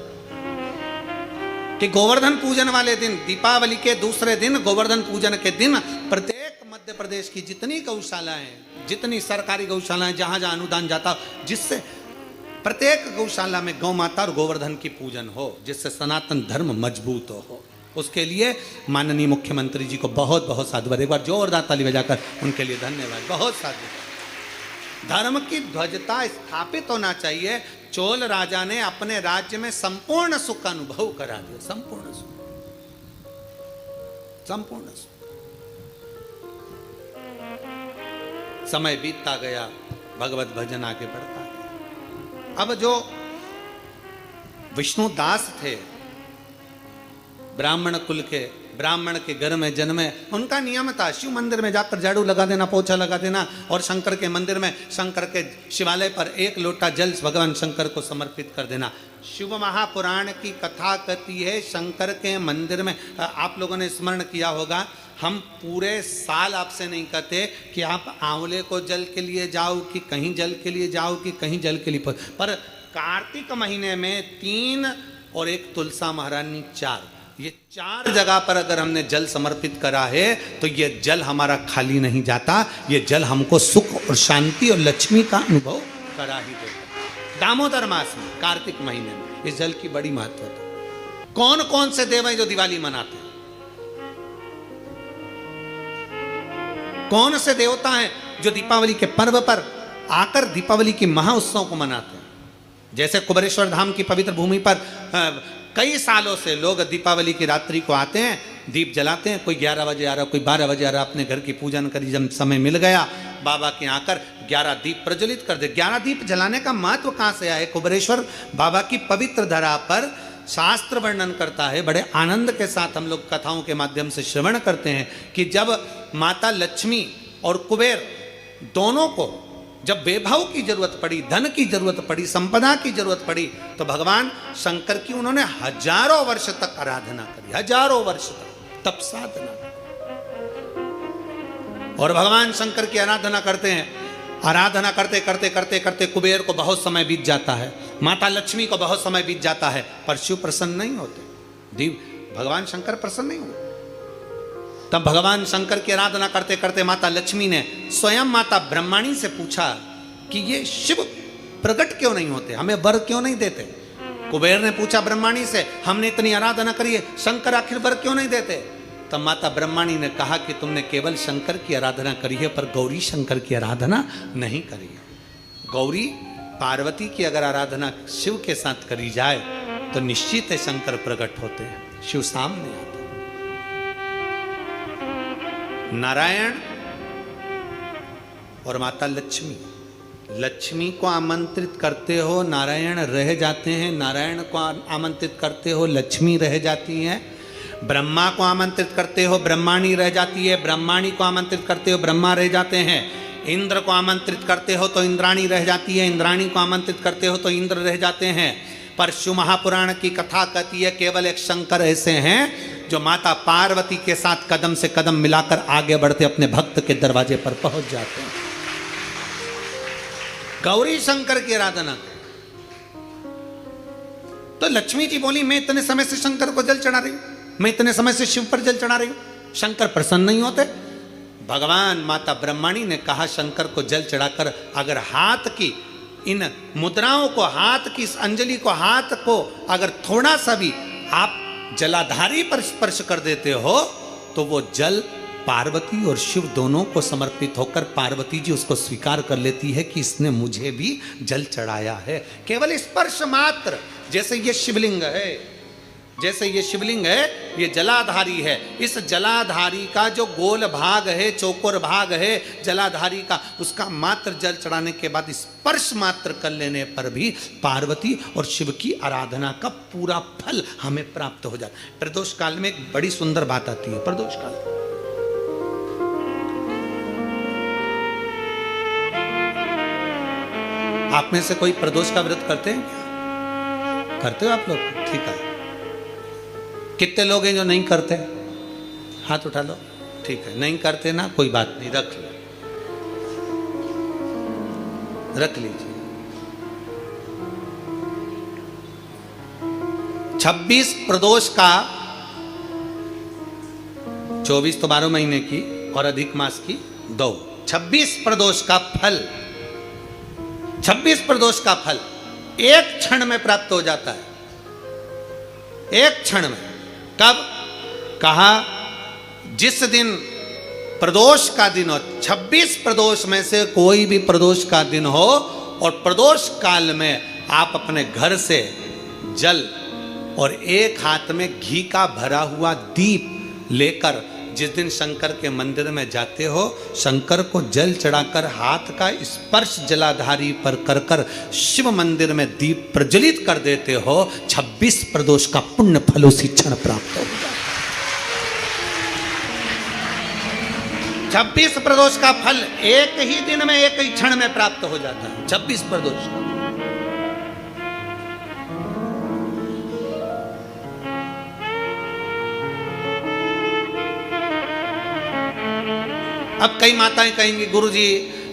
कि गोवर्धन पूजन वाले दिन, दीपावली के दूसरे दिन, गोवर्धन पूजन के दिन प्रत्येक मध्य प्रदेश की जितनी गौशालाएं, जितनी सरकारी गौशालाएं, जहां जहां अनुदान जाता, जिससे प्रत्येक गौशाला में गौ माता और गोवर्धन की पूजन हो, जिससे सनातन धर्म मजबूत हो। उसके लिए माननीय मुख्यमंत्री जी को बहुत बहुत साधुवाद। एक बार जोरदार ताली बजाकर उनके लिए धन्यवाद, बहुत साधुवाद। धर्म की ध्वजता स्थापित होना चाहिए। चोल राजा ने अपने राज्य में संपूर्ण सुख का अनुभव करा दिया, संपूर्ण सुख, संपूर्ण सुख। समय बीतता गया, भगवत भजन आगे बढ़ता गया। अब जो विष्णुदास थे, ब्राह्मण कुल के, ब्राह्मण के घर में जन्मे, उनका नियम था शिव मंदिर में जाकर झाड़ू लगा देना, पोछा लगा देना, और शंकर के मंदिर में, शंकर के शिवालय पर एक लोटा जल भगवान शंकर को समर्पित कर देना। शिव महापुराण की कथा कहती है शंकर के मंदिर में, आप लोगों ने स्मरण किया होगा, हम पूरे साल आपसे नहीं कहते कि आप आंवले को जल के लिए जाओ, कि कहीं जल के लिए जाओ, कि कहीं जल के लिए, पर कार्तिक महीने में 3 और एक तुलसा महारानी 4, ये 4 जगह पर अगर हमने जल समर्पित करा है तो ये जल हमारा खाली नहीं जाता, ये जल हमको सुख और शांति और लक्ष्मी का अनुभव करा ही देता। दामोदर मास में, कार्तिक महीने में इस जल की बड़ी महत्वता। कौन कौन से देव हैं जो दिवाली मनाते हैं? कौन से देवता हैं जो दीपावली के पर्व पर आकर दीपावली की महाउत्सव को मनाते हैं? जैसे कुबेरेश्वर धाम की पवित्र भूमि पर कई सालों से लोग दीपावली की रात्रि को आते हैं, दीप जलाते हैं, कोई 11 बजे आ रहा, कोई 12 बजे आ रहा, अपने घर की पूजन करी, जब समय मिल गया बाबा के आकर 11 दीप प्रज्वलित कर दे। 11 दीप जलाने का महत्व कहाँ से आया है? कुबेरेश्वर बाबा की पवित्र धरा पर शास्त्र वर्णन करता है, बड़े आनंद के साथ हम लोग कथाओं के माध्यम से श्रवण करते हैं कि जब माता लक्ष्मी और कुबेर दोनों को जब वैभव की जरूरत पड़ी, धन की जरूरत पड़ी, संपदा की जरूरत पड़ी, तो भगवान शंकर की उन्होंने हजारों वर्ष तक आराधना करी, हजारों वर्ष तक तप साधना। और भगवान शंकर की आराधना करते हैं, आराधना करते करते करते करते कुबेर को बहुत समय बीत जाता है, माता लक्ष्मी को बहुत समय बीत जाता है, पर शिव प्रसन्न नहीं होते, भगवान शंकर प्रसन्न नहीं होते। तब भगवान शंकर की आराधना करते करते माता लक्ष्मी ने स्वयं माता ब्रह्माणी से पूछा कि ये शिव प्रकट क्यों नहीं होते, हमें वर क्यों नहीं देते? कुबेर ने पूछा ब्रह्माणी से, हमने इतनी आराधना करी है, शंकर आखिर वर क्यों नहीं देते? तब माता ब्रह्माणी ने कहा कि तुमने केवल शंकर की आराधना करी है, पर गौरी शंकर की आराधना नहीं करी है। गौरी पार्वती की अगर आराधना शिव के साथ करी जाए तो निश्चित है शंकर प्रकट होते हैं, शिव सामने आते हैं। नारायण और माता लक्ष्मी, लक्ष्मी को आमंत्रित करते हो नारायण रह जाते हैं, नारायण को आमंत्रित करते हो लक्ष्मी रह जाती हैं, ब्रह्मा को आमंत्रित करते हो ब्रह्माणी रह जाती है, ब्रह्माणी को आमंत्रित करते हो ब्रह्मा रह जाते हैं, इंद्र को आमंत्रित करते हो तो इंद्राणी रह जाती है, इंद्राणी को आमंत्रित करते हो तो इंद्र रह जाते हैं। पर शिव महापुराण की कथा कहती है केवल एक शंकर ऐसे हैं जो माता पार्वती के साथ कदम से कदम मिलाकर आगे बढ़ते अपने भक्त के दरवाजे पर पहुंच जाते हैं। गौरी शंकर की आराधना। तो लक्ष्मी जी बोली मैं इतने समय से शंकर को जल चढ़ा रही हूं, मैं इतने समय से शिव पर जल चढ़ा रही हूं, शंकर प्रसन्न नहीं होते। भगवान माता ब्रह्माणी ने कहा शंकर को जल चढ़ाकर अगर हाथ की इन मुद्राओं को, हाथ की इस अंजलि को, हाथ को अगर थोड़ा सा भी आप जलाधारी पर स्पर्श कर देते हो तो वो जल पार्वती और शिव दोनों को समर्पित होकर पार्वती जी उसको स्वीकार कर लेती है कि इसने मुझे भी जल चढ़ाया है। केवल स्पर्श मात्र, जैसे ये शिवलिंग है, जैसे ये शिवलिंग है, ये जलाधारी है, इस जलाधारी का जो गोल भाग है, चौकोर भाग है जलाधारी का, उसका मात्र जल चढ़ाने के बाद स्पर्श मात्र कर लेने पर भी पार्वती और शिव की आराधना का पूरा फल हमें प्राप्त हो जाता है। प्रदोष काल में एक बड़ी सुंदर बात आती है। प्रदोष काल आप में से कोई प्रदोष का व्रत करते हैं क्या? करते हो आप लोग? ठीक है। कितने लोग हैं जो नहीं करते? हाथ उठा लो। ठीक है, नहीं करते ना, कोई बात नहीं, रख लो, रख लीजिए। 26 प्रदोष का, 24 तो 12 महीने की और अधिक मास की 2, 26 प्रदोष का फल, 26 प्रदोष का फल एक क्षण में प्राप्त हो जाता है, एक क्षण में। कब? कहा जिस दिन प्रदोष का दिन हो, 26 प्रदोष में से कोई भी प्रदोष का दिन हो और प्रदोष काल में आप अपने घर से जल और एक हाथ में घी का भरा हुआ दीप लेकर जिस दिन शंकर के मंदिर में जाते हो, शंकर को जल चढ़ाकर हाथ का स्पर्श जलाधारी पर कर कर शिव मंदिर में दीप प्रज्वलित कर देते हो, 26 प्रदोष का पुण्य फल उसी क्षण प्राप्त हो जाता है। 26 प्रदोष का फल एक ही दिन में, एक ही क्षण में प्राप्त हो जाता है। 26 प्रदोष का। अब कई माताएं कहेंगी गुरुजी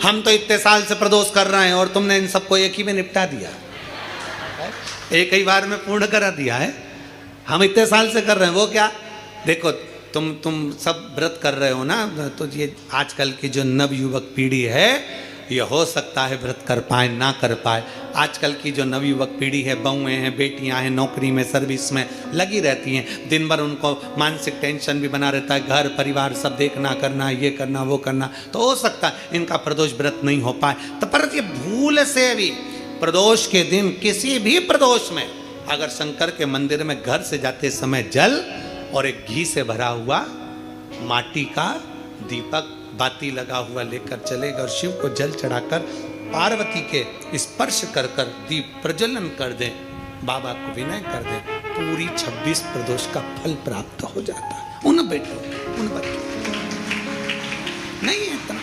हम तो इतने साल से प्रदोष कर रहे हैं और तुमने इन सबको एक ही में निपटा दिया, एक ही बार में पूर्ण करा दिया है। हम इतने साल से कर रहे हैं, वो क्या? देखो तुम सब व्रत कर रहे हो ना, तो ये आजकल की जो नवयुवक पीढ़ी है ये हो सकता है व्रत कर पाए ना कर पाए। आजकल की जो नवयुवक पीढ़ी है, बहुएं हैं, बेटियां हैं, नौकरी में, सर्विस में लगी रहती हैं, दिन भर उनको मानसिक टेंशन भी बना रहता है, घर परिवार सब देखना करना, ये करना वो करना, तो हो सकता है इनका प्रदोष व्रत नहीं हो पाए। तो पर ये भूल से भी प्रदोष के दिन, किसी भी प्रदोष में अगर शंकर के मंदिर में घर से जाते समय जल और एक घी से भरा हुआ माटी का दीपक बाती लगा हुआ लेकर चलेगा और शिव को जल चढ़ाकर पार्वती के स्पर्श कर कर दीप प्रज्वलन कर दें, बाबा को विनय कर दें, पूरी 26 प्रदोष का फल प्राप्त हो जाता है। उन बेटों, उन बच्चों नहीं है इतना।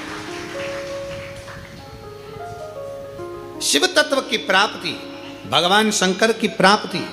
शिव तत्व की प्राप्ति, भगवान शंकर की प्राप्ति,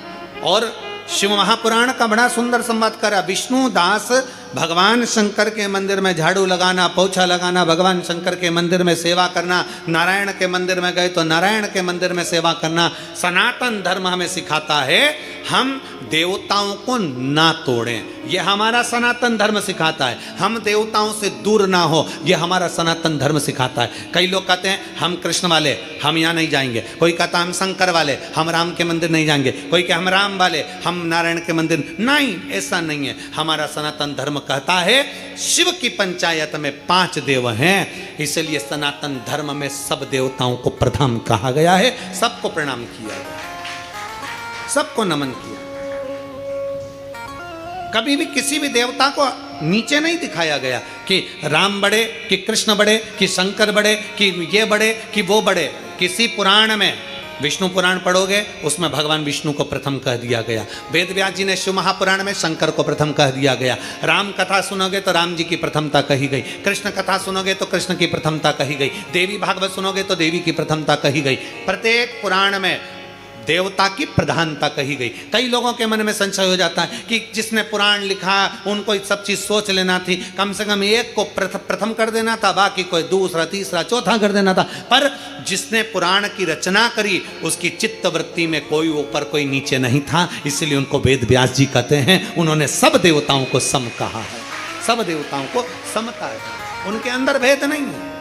और शिव महापुराण का बड़ा सुंदर संवाद करा। विष्णु दास भगवान शंकर के मंदिर में झाड़ू लगाना, पोछा लगाना, भगवान शंकर के मंदिर में सेवा करना, नारायण के मंदिर में गए तो नारायण के मंदिर में सेवा करना। सनातन धर्म हमें सिखाता है हम देवताओं को ना तोड़ें, ये हमारा सनातन धर्म सिखाता है। हम देवताओं से दूर ना हो, ये हमारा सनातन धर्म सिखाता है। कई लोग कहते हैं हम कृष्ण वाले हम यहाँ नहीं जाएंगे, कोई कहता हम शंकर वाले हम राम के मंदिर नहीं जाएंगे, कोई कहता हम राम वाले हम नारायण के मंदिर। नहीं, ऐसा नहीं है। हमारा सनातन धर्म कहता है शिव की पंचायत में 5 देव हैं, इसलिए सनातन धर्म में सब देवताओं को प्रथम कहा गया है, सबको प्रणाम किया गया, सबको नमन किया। कभी भी किसी भी देवता को नीचे नहीं दिखाया गया कि राम बड़े कि कृष्ण बड़े कि शंकर बड़े कि ये बड़े कि वो बड़े। किसी पुराण में, विष्णु पुराण पढ़ोगे उसमें भगवान विष्णु को प्रथम कह दिया गया, वेद व्यास जी ने शिव महापुराण में शंकर को प्रथम कह दिया गया, राम कथा सुनोगे तो राम जी की प्रथमता कही गई, कृष्ण कथा सुनोगे तो कृष्ण की प्रथमता कही गई, देवी भागवत सुनोगे तो देवी की प्रथमता कही गई। प्रत्येक पुराण में देवता की प्रधानता कही गई। कई लोगों के मन में संशय हो जाता है कि जिसने पुराण लिखा उनको सब चीज सोच लेना थी, कम से कम एक को प्रथम कर देना था, बाकी कोई दूसरा तीसरा चौथा कर देना था। पर जिसने पुराण की रचना करी उसकी चित्त वृत्ति में कोई ऊपर कोई नीचे नहीं था, इसलिए उनको वेद व्यास जी कहते हैं। उन्होंने सब देवताओं को सम कहा है, सब देवताओं को समता है, उनके अंदर भेद नहीं है।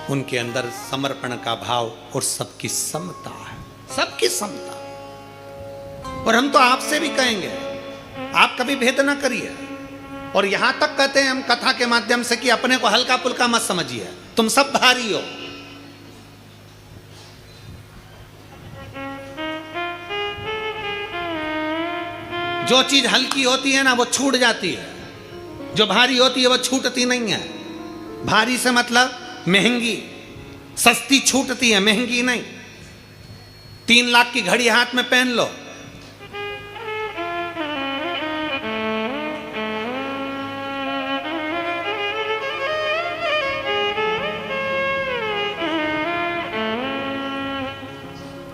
उनके अंदर समर्पण का भाव और सबकी समता है, सबकी समता। और हम तो आपसे भी कहेंगे आप कभी भेद ना करिए। और यहां तक कहते हैं हम कथा के माध्यम से कि अपने को हल्का पुल्का मत समझिए, तुम सब भारी हो। जो चीज हल्की होती है ना वो छूट जाती है, जो भारी होती है वो छूटती नहीं है। भारी से मतलब महंगी, सस्ती छूटती है, महंगी नहीं। 3 लाख की घड़ी हाथ में पहन लो,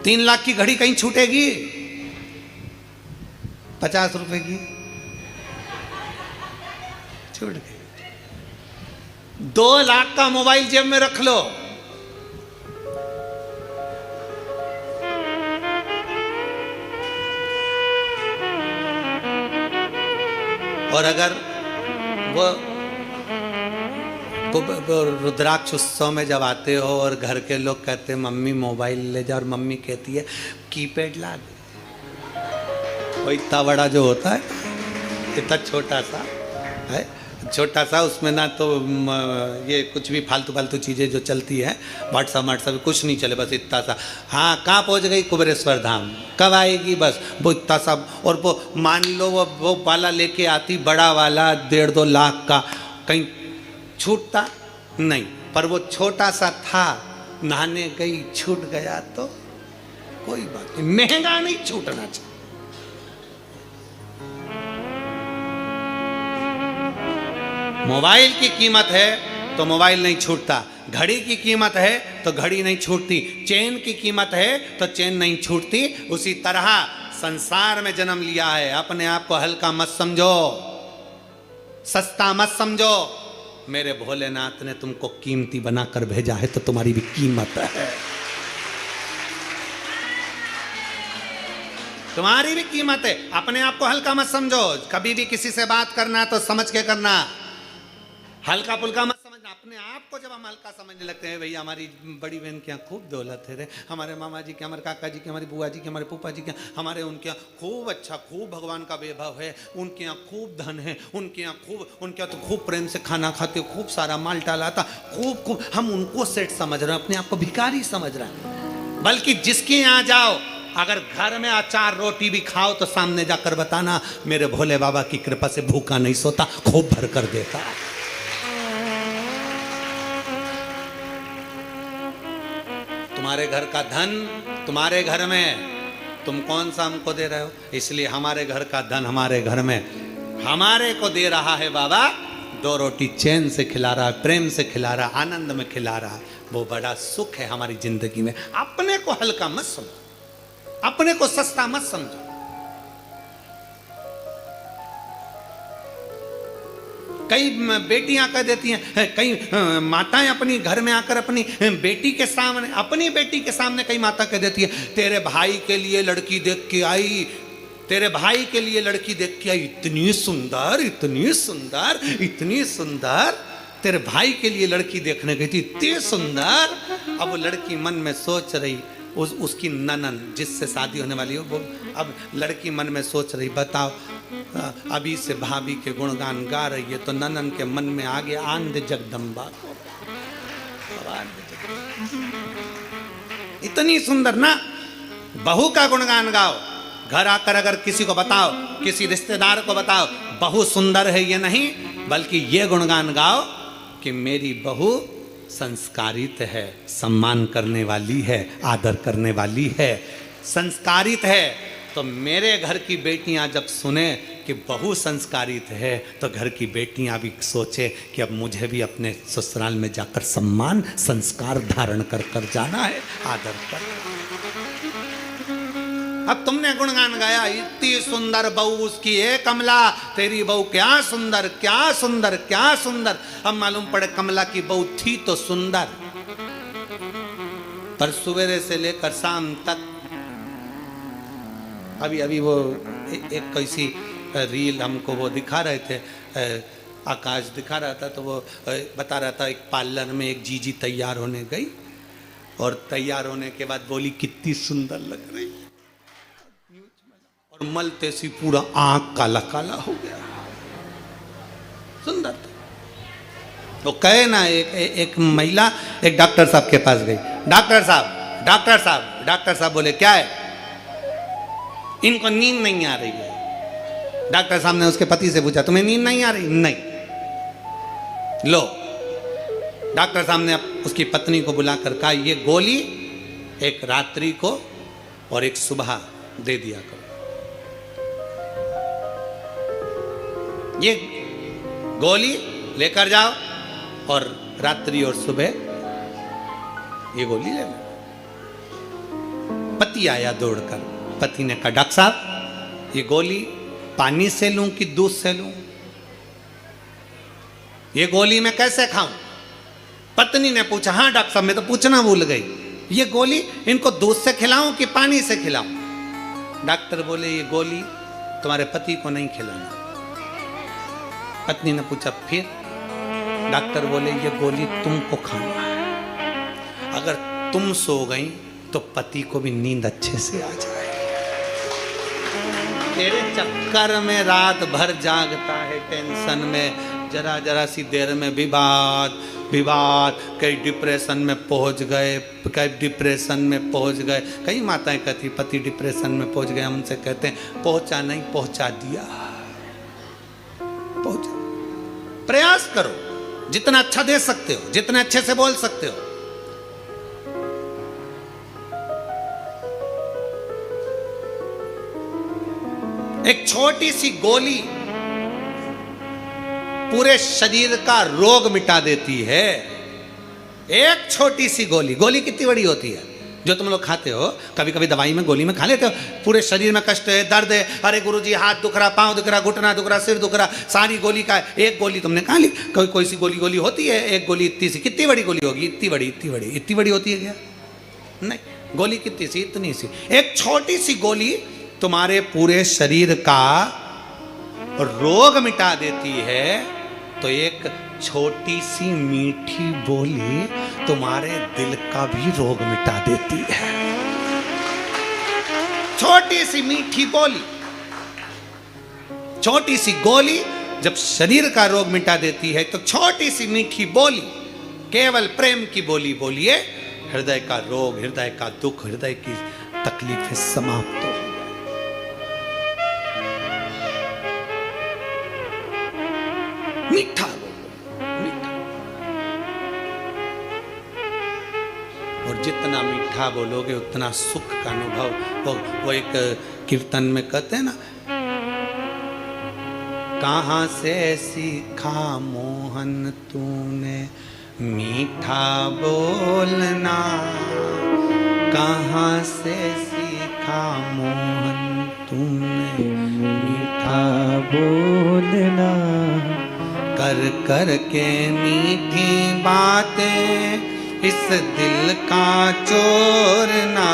तीन लाख की घड़ी कहीं छूटेगी? 50 रुपए की छूट गई। 2 लाख का मोबाइल जेब में रख लो, और अगर वो रुद्राक्ष उत्सव में जब आते हो और घर के लोग कहते हैं मम्मी मोबाइल ले जा, और मम्मी कहती है कीपैड ला दे, वो इतना बड़ा जो होता है, इतना छोटा सा है, छोटा सा, उसमें ना तो ये कुछ भी फालतू फालतू चीज़ें जो चलती है, व्हाट्सअप कुछ नहीं चले, बस इतना सा। हाँ, कहाँ पहुँच गई? कुबेरेश्वर धाम। कब आएगी? बस वो इतना सा। और वो मान लो वो वाला लेके आती, बड़ा वाला 1.5-2 लाख का, कहीं छूटता नहीं। पर वो छोटा सा था, नहाने गई छूट गया तो कोई बात नहीं, महंगा नहीं छूटना चाहिए। मोबाइल की कीमत है तो मोबाइल नहीं छूटता, घड़ी की कीमत है तो घड़ी नहीं छूटती, चेन की कीमत है तो चेन नहीं छूटती। उसी तरह संसार में जन्म लिया है, अपने आप को हल्का मत समझो, सस्ता मत समझो। मेरे भोलेनाथ ने तुमको कीमती बनाकर भेजा है तो तुम्हारी भी कीमत है, तुम्हारी भी कीमत है। अपने आप को हल्का मत समझो। कभी भी किसी से बात करना तो समझ के करना, हल्का पुल्का मत समझना। अपने आप को जब हम हल्का समझने लगते हैं, भैया हमारी बड़ी बहन के यहाँ खूब दौलत है रे, हमारे मामा जी के, हमारे काका जी के, हमारी बुआ जी के, हमारे फूफा जी के, हमारे उनके यहाँ खूब अच्छा, खूब भगवान का वैभव है, उनके यहाँ खूब धन है, उनके यहाँ तो खूब प्रेम से खाना खाते, खूब सारा माल टालाता, खूब हम उनको सेठ समझ रहे हैं, अपने आप को भिखारी समझ रहे हैं। बल्कि जिसके यहाँ जाओ, अगर घर में अचार रोटी भी खाओ तो सामने जाकर बताना मेरे भोले बाबा की कृपा से भूखा नहीं सोता, खूब भर कर देता। तुम्हारे घर का धन तुम्हारे घर में, तुम कौन सा हमको दे रहे हो? इसलिए हमारे घर का धन हमारे घर में हमारे को दे रहा है बाबा, 2 रोटी चैन से खिला रहा है, प्रेम से खिला रहा है, आनंद में खिला रहा है। वो बड़ा सुख है हमारी जिंदगी में। अपने को हल्का मत समझो, अपने को सस्ता मत समझो। कई बेटियां कह देती हैं, कई माताएं अपनी घर में आकर अपनी बेटी के सामने कई माता कह देती है, तेरे भाई के लिए लड़की देख के आई, तेरे भाई के लिए लड़की देख के आई, इतनी सुंदर, इतनी सुंदर, इतनी सुंदर, तेरे भाई के लिए लड़की देखने गई थी, इतनी सुंदर। अब वो लड़की मन में सोच रही, उसकी ननन जिससे शादी होने वाली हो, वो अब लड़की मन में सोच रही, बताओ अभी से भाभी के गुणगान गा रही है तो ननन के मन में आ गया आनंद जगदम्बा को। इतनी सुंदर ना, बहू का गुणगान गाओ, घर आकर अगर किसी को बताओ, किसी रिश्तेदार को बताओ बहू सुंदर है, ये नहीं बल्कि ये गुणगान गाओ कि मेरी बहू संस्कारित है, सम्मान करने वाली है, आदर करने वाली है, संस्कारित है। तो मेरे घर की बेटियां जब सुने कि बहू संस्कारित है तो घर की बेटियां भी सोचे कि अब मुझे भी अपने ससुराल में जाकर सम्मान संस्कार धारण कर कर जाना है, आदर कर। अब तुमने गुणगान गाया, इतनी सुंदर बहू उसकी है कमला, तेरी बहू क्या सुंदर क्या सुंदर क्या सुंदर। अब मालूम पड़े कमला की बहू थी तो सुंदर, पर सवेरे से लेकर शाम तक, अभी वो एक कैसी रील हमको वो दिखा रहे थे, आकाश दिखा रहा था, तो वो बता रहा था एक पार्लर में एक जीजी तैयार होने गई और तैयार होने के बाद बोली कितनी सुंदर लग रही है, और मलते सी पूरा आंख काला काला हो गया, सुंदर था। तो कहे ना एक महिला एक डॉक्टर साहब के पास गई, डॉक्टर साहब डॉक्टर साहब डॉक्टर साहब बोले क्या है, इनको नींद नहीं आ रही है। डॉक्टर साहब ने उसके पति से पूछा तुम्हें नींद नहीं आ रही? नहीं। लो, डॉक्टर साहब ने उसकी पत्नी को बुलाकर कहा ये गोली एक रात्रि को और एक सुबह दे दिया करो, ये गोली लेकर जाओ और रात्रि और सुबह ये गोली ले लो। पति आया दौड़कर, पति ने कहा डॉक्टर साहब ये गोली पानी से लूं कि दूध से लूं, ये गोली मैं कैसे खाऊं? पत्नी ने पूछा हाँ डॉक्टर साहब मैं तो पूछना भूल गई, ये गोली इनको दूध से खिलाऊं कि पानी से खिलाऊं? डॉक्टर बोले ये गोली तुम्हारे पति को नहीं खिलाना। पत्नी ने पूछा फिर? डॉक्टर बोले ये गोली तुमको खाना है, अगर तुम सो गई तो पति को भी नींद अच्छे से आ जाए। तेरे चक्कर में रात भर जागता है टेंशन में, जरा जरा सी देर में विवाद विवाद, कई डिप्रेशन में पहुंच गए, कई डिप्रेशन में पहुंच गए। कई माताएं कहती पति डिप्रेशन में पहुंच गए, हम उनसे कहते हैं पहुंचा नहीं पहुंचा दिया। पहुंचा, प्रयास करो जितना अच्छा दे सकते हो, जितने अच्छे से बोल सकते हो। एक छोटी सी गोली पूरे शरीर का रोग मिटा देती है। एक छोटी सी गोली, गोली कितनी बड़ी होती है जो तुम लोग खाते हो, कभी कभी दवाई में गोली में खा लेते हो, पूरे शरीर में कष्ट है, दर्द है, अरे गुरुजी हाथ दुख रहा, पांव दुख रहा, घुटना दुख रहा, सिर दुख रहा, सारी गोली का एक गोली तुमने खा ली। कोई सी गोली गोली होती है, एक गोली इतनी सी, कितनी बड़ी गोली होगी? इतनी बड़ी इतनी बड़ी इतनी बड़ी होती है क्या? नहीं, गोली कितनी सी? इतनी सी। एक छोटी सी गोली तुम्हारे पूरे शरीर का रोग मिटा देती है। तो एक छोटी सी मीठी बोली तुम्हारे दिल का भी रोग मिटा देती है। छोटी सी मीठी बोली, छोटी सी गोली जब शरीर का रोग मिटा देती है, तो छोटी सी मीठी बोली, केवल प्रेम की बोली बोलिए, हृदय का रोग, हृदय का दुख, हृदय की तकलीफें समाप्त हो। मीठा मीठा, और जितना मीठा बोलोगे उतना सुख का अनुभव। वो एक कीर्तन में कहते हैं ना, कहाँ से सीखा मोहन तूने मीठा बोलना, कहाँ से सीखा मोहन तूने मीठा बोलना, कर कर के मीठी बातें इस दिल का चोरना,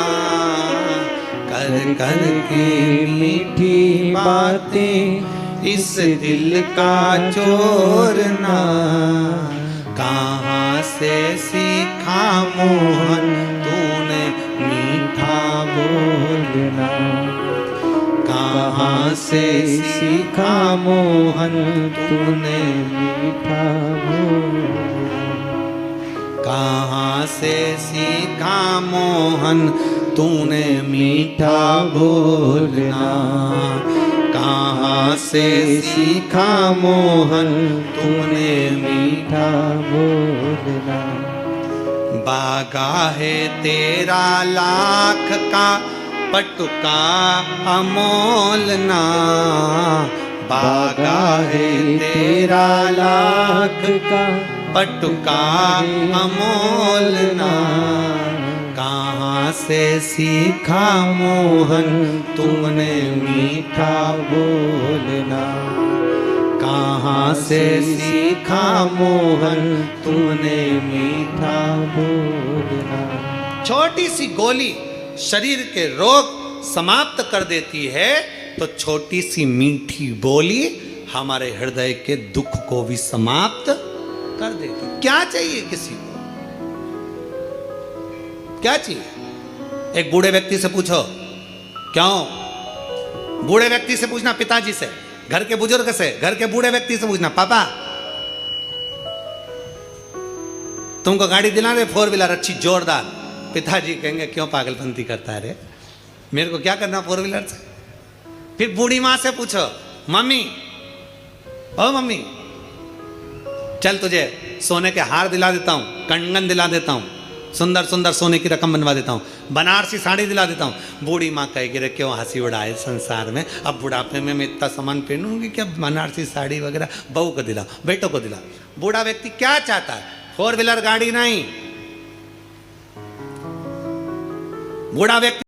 कर कर के मीठी बातें इस दिल का चोरना, कहाँ से सीखा मोहन तूने मीठा मीठा बोलना, कहाँ से सीखा मोहन तूने मीठा बोलना, कहाँ से सीखा मोहन तूने मीठा बोलना, कहाँ से सीखा मोहन तूने मीठा बोलना। बागा है तेरा लाख का पटुका अमोलना, बागा है तेरा लाख का पटुका अमोलना, कहाँ से सीखा मोहन तूने मीठा बोलना, कहाँ से सीखा मोहन तूने मीठा बोलना। छोटी सी गोली शरीर के रोग समाप्त कर देती है, तो छोटी सी मीठी बोली हमारे हृदय के दुख को भी समाप्त कर देती। क्या चाहिए किसी को, क्या चाहिए? एक बूढ़े व्यक्ति से पूछो, क्यों? बूढ़े व्यक्ति से पूछना, पिताजी से, घर के बुजुर्ग से, घर के बूढ़े व्यक्ति से पूछना, पापा तुमको गाड़ी दिला दे 4 व्हीलर अच्छी जोरदार। पिताजी कहेंगे क्यों पागलपंती करता है रे, मेरे को क्या करना 4 व्हीलर से। फिर बूढ़ी माँ से पूछो, मम्मी ओ मम्मी चल तुझे सोने के हार दिला देता हूं, कंगन दिला देता हूं, सुंदर सुंदर सोने की रकम बनवा देता हूं, बनारसी साड़ी दिला देता हूं। बूढ़ी माँ कहेगी रे क्यों हंसी उड़ाए संसार में, अब बुढ़ापे में मैं इतना सामान पहनूंगी क्या, बनारसी साड़ी वगैरह बहू को दिला, बेटों को दिला। बूढ़ा व्यक्ति क्या चाहता है? 4 व्हीलर गाड़ी नहीं, बूढ़ा व्यक्ति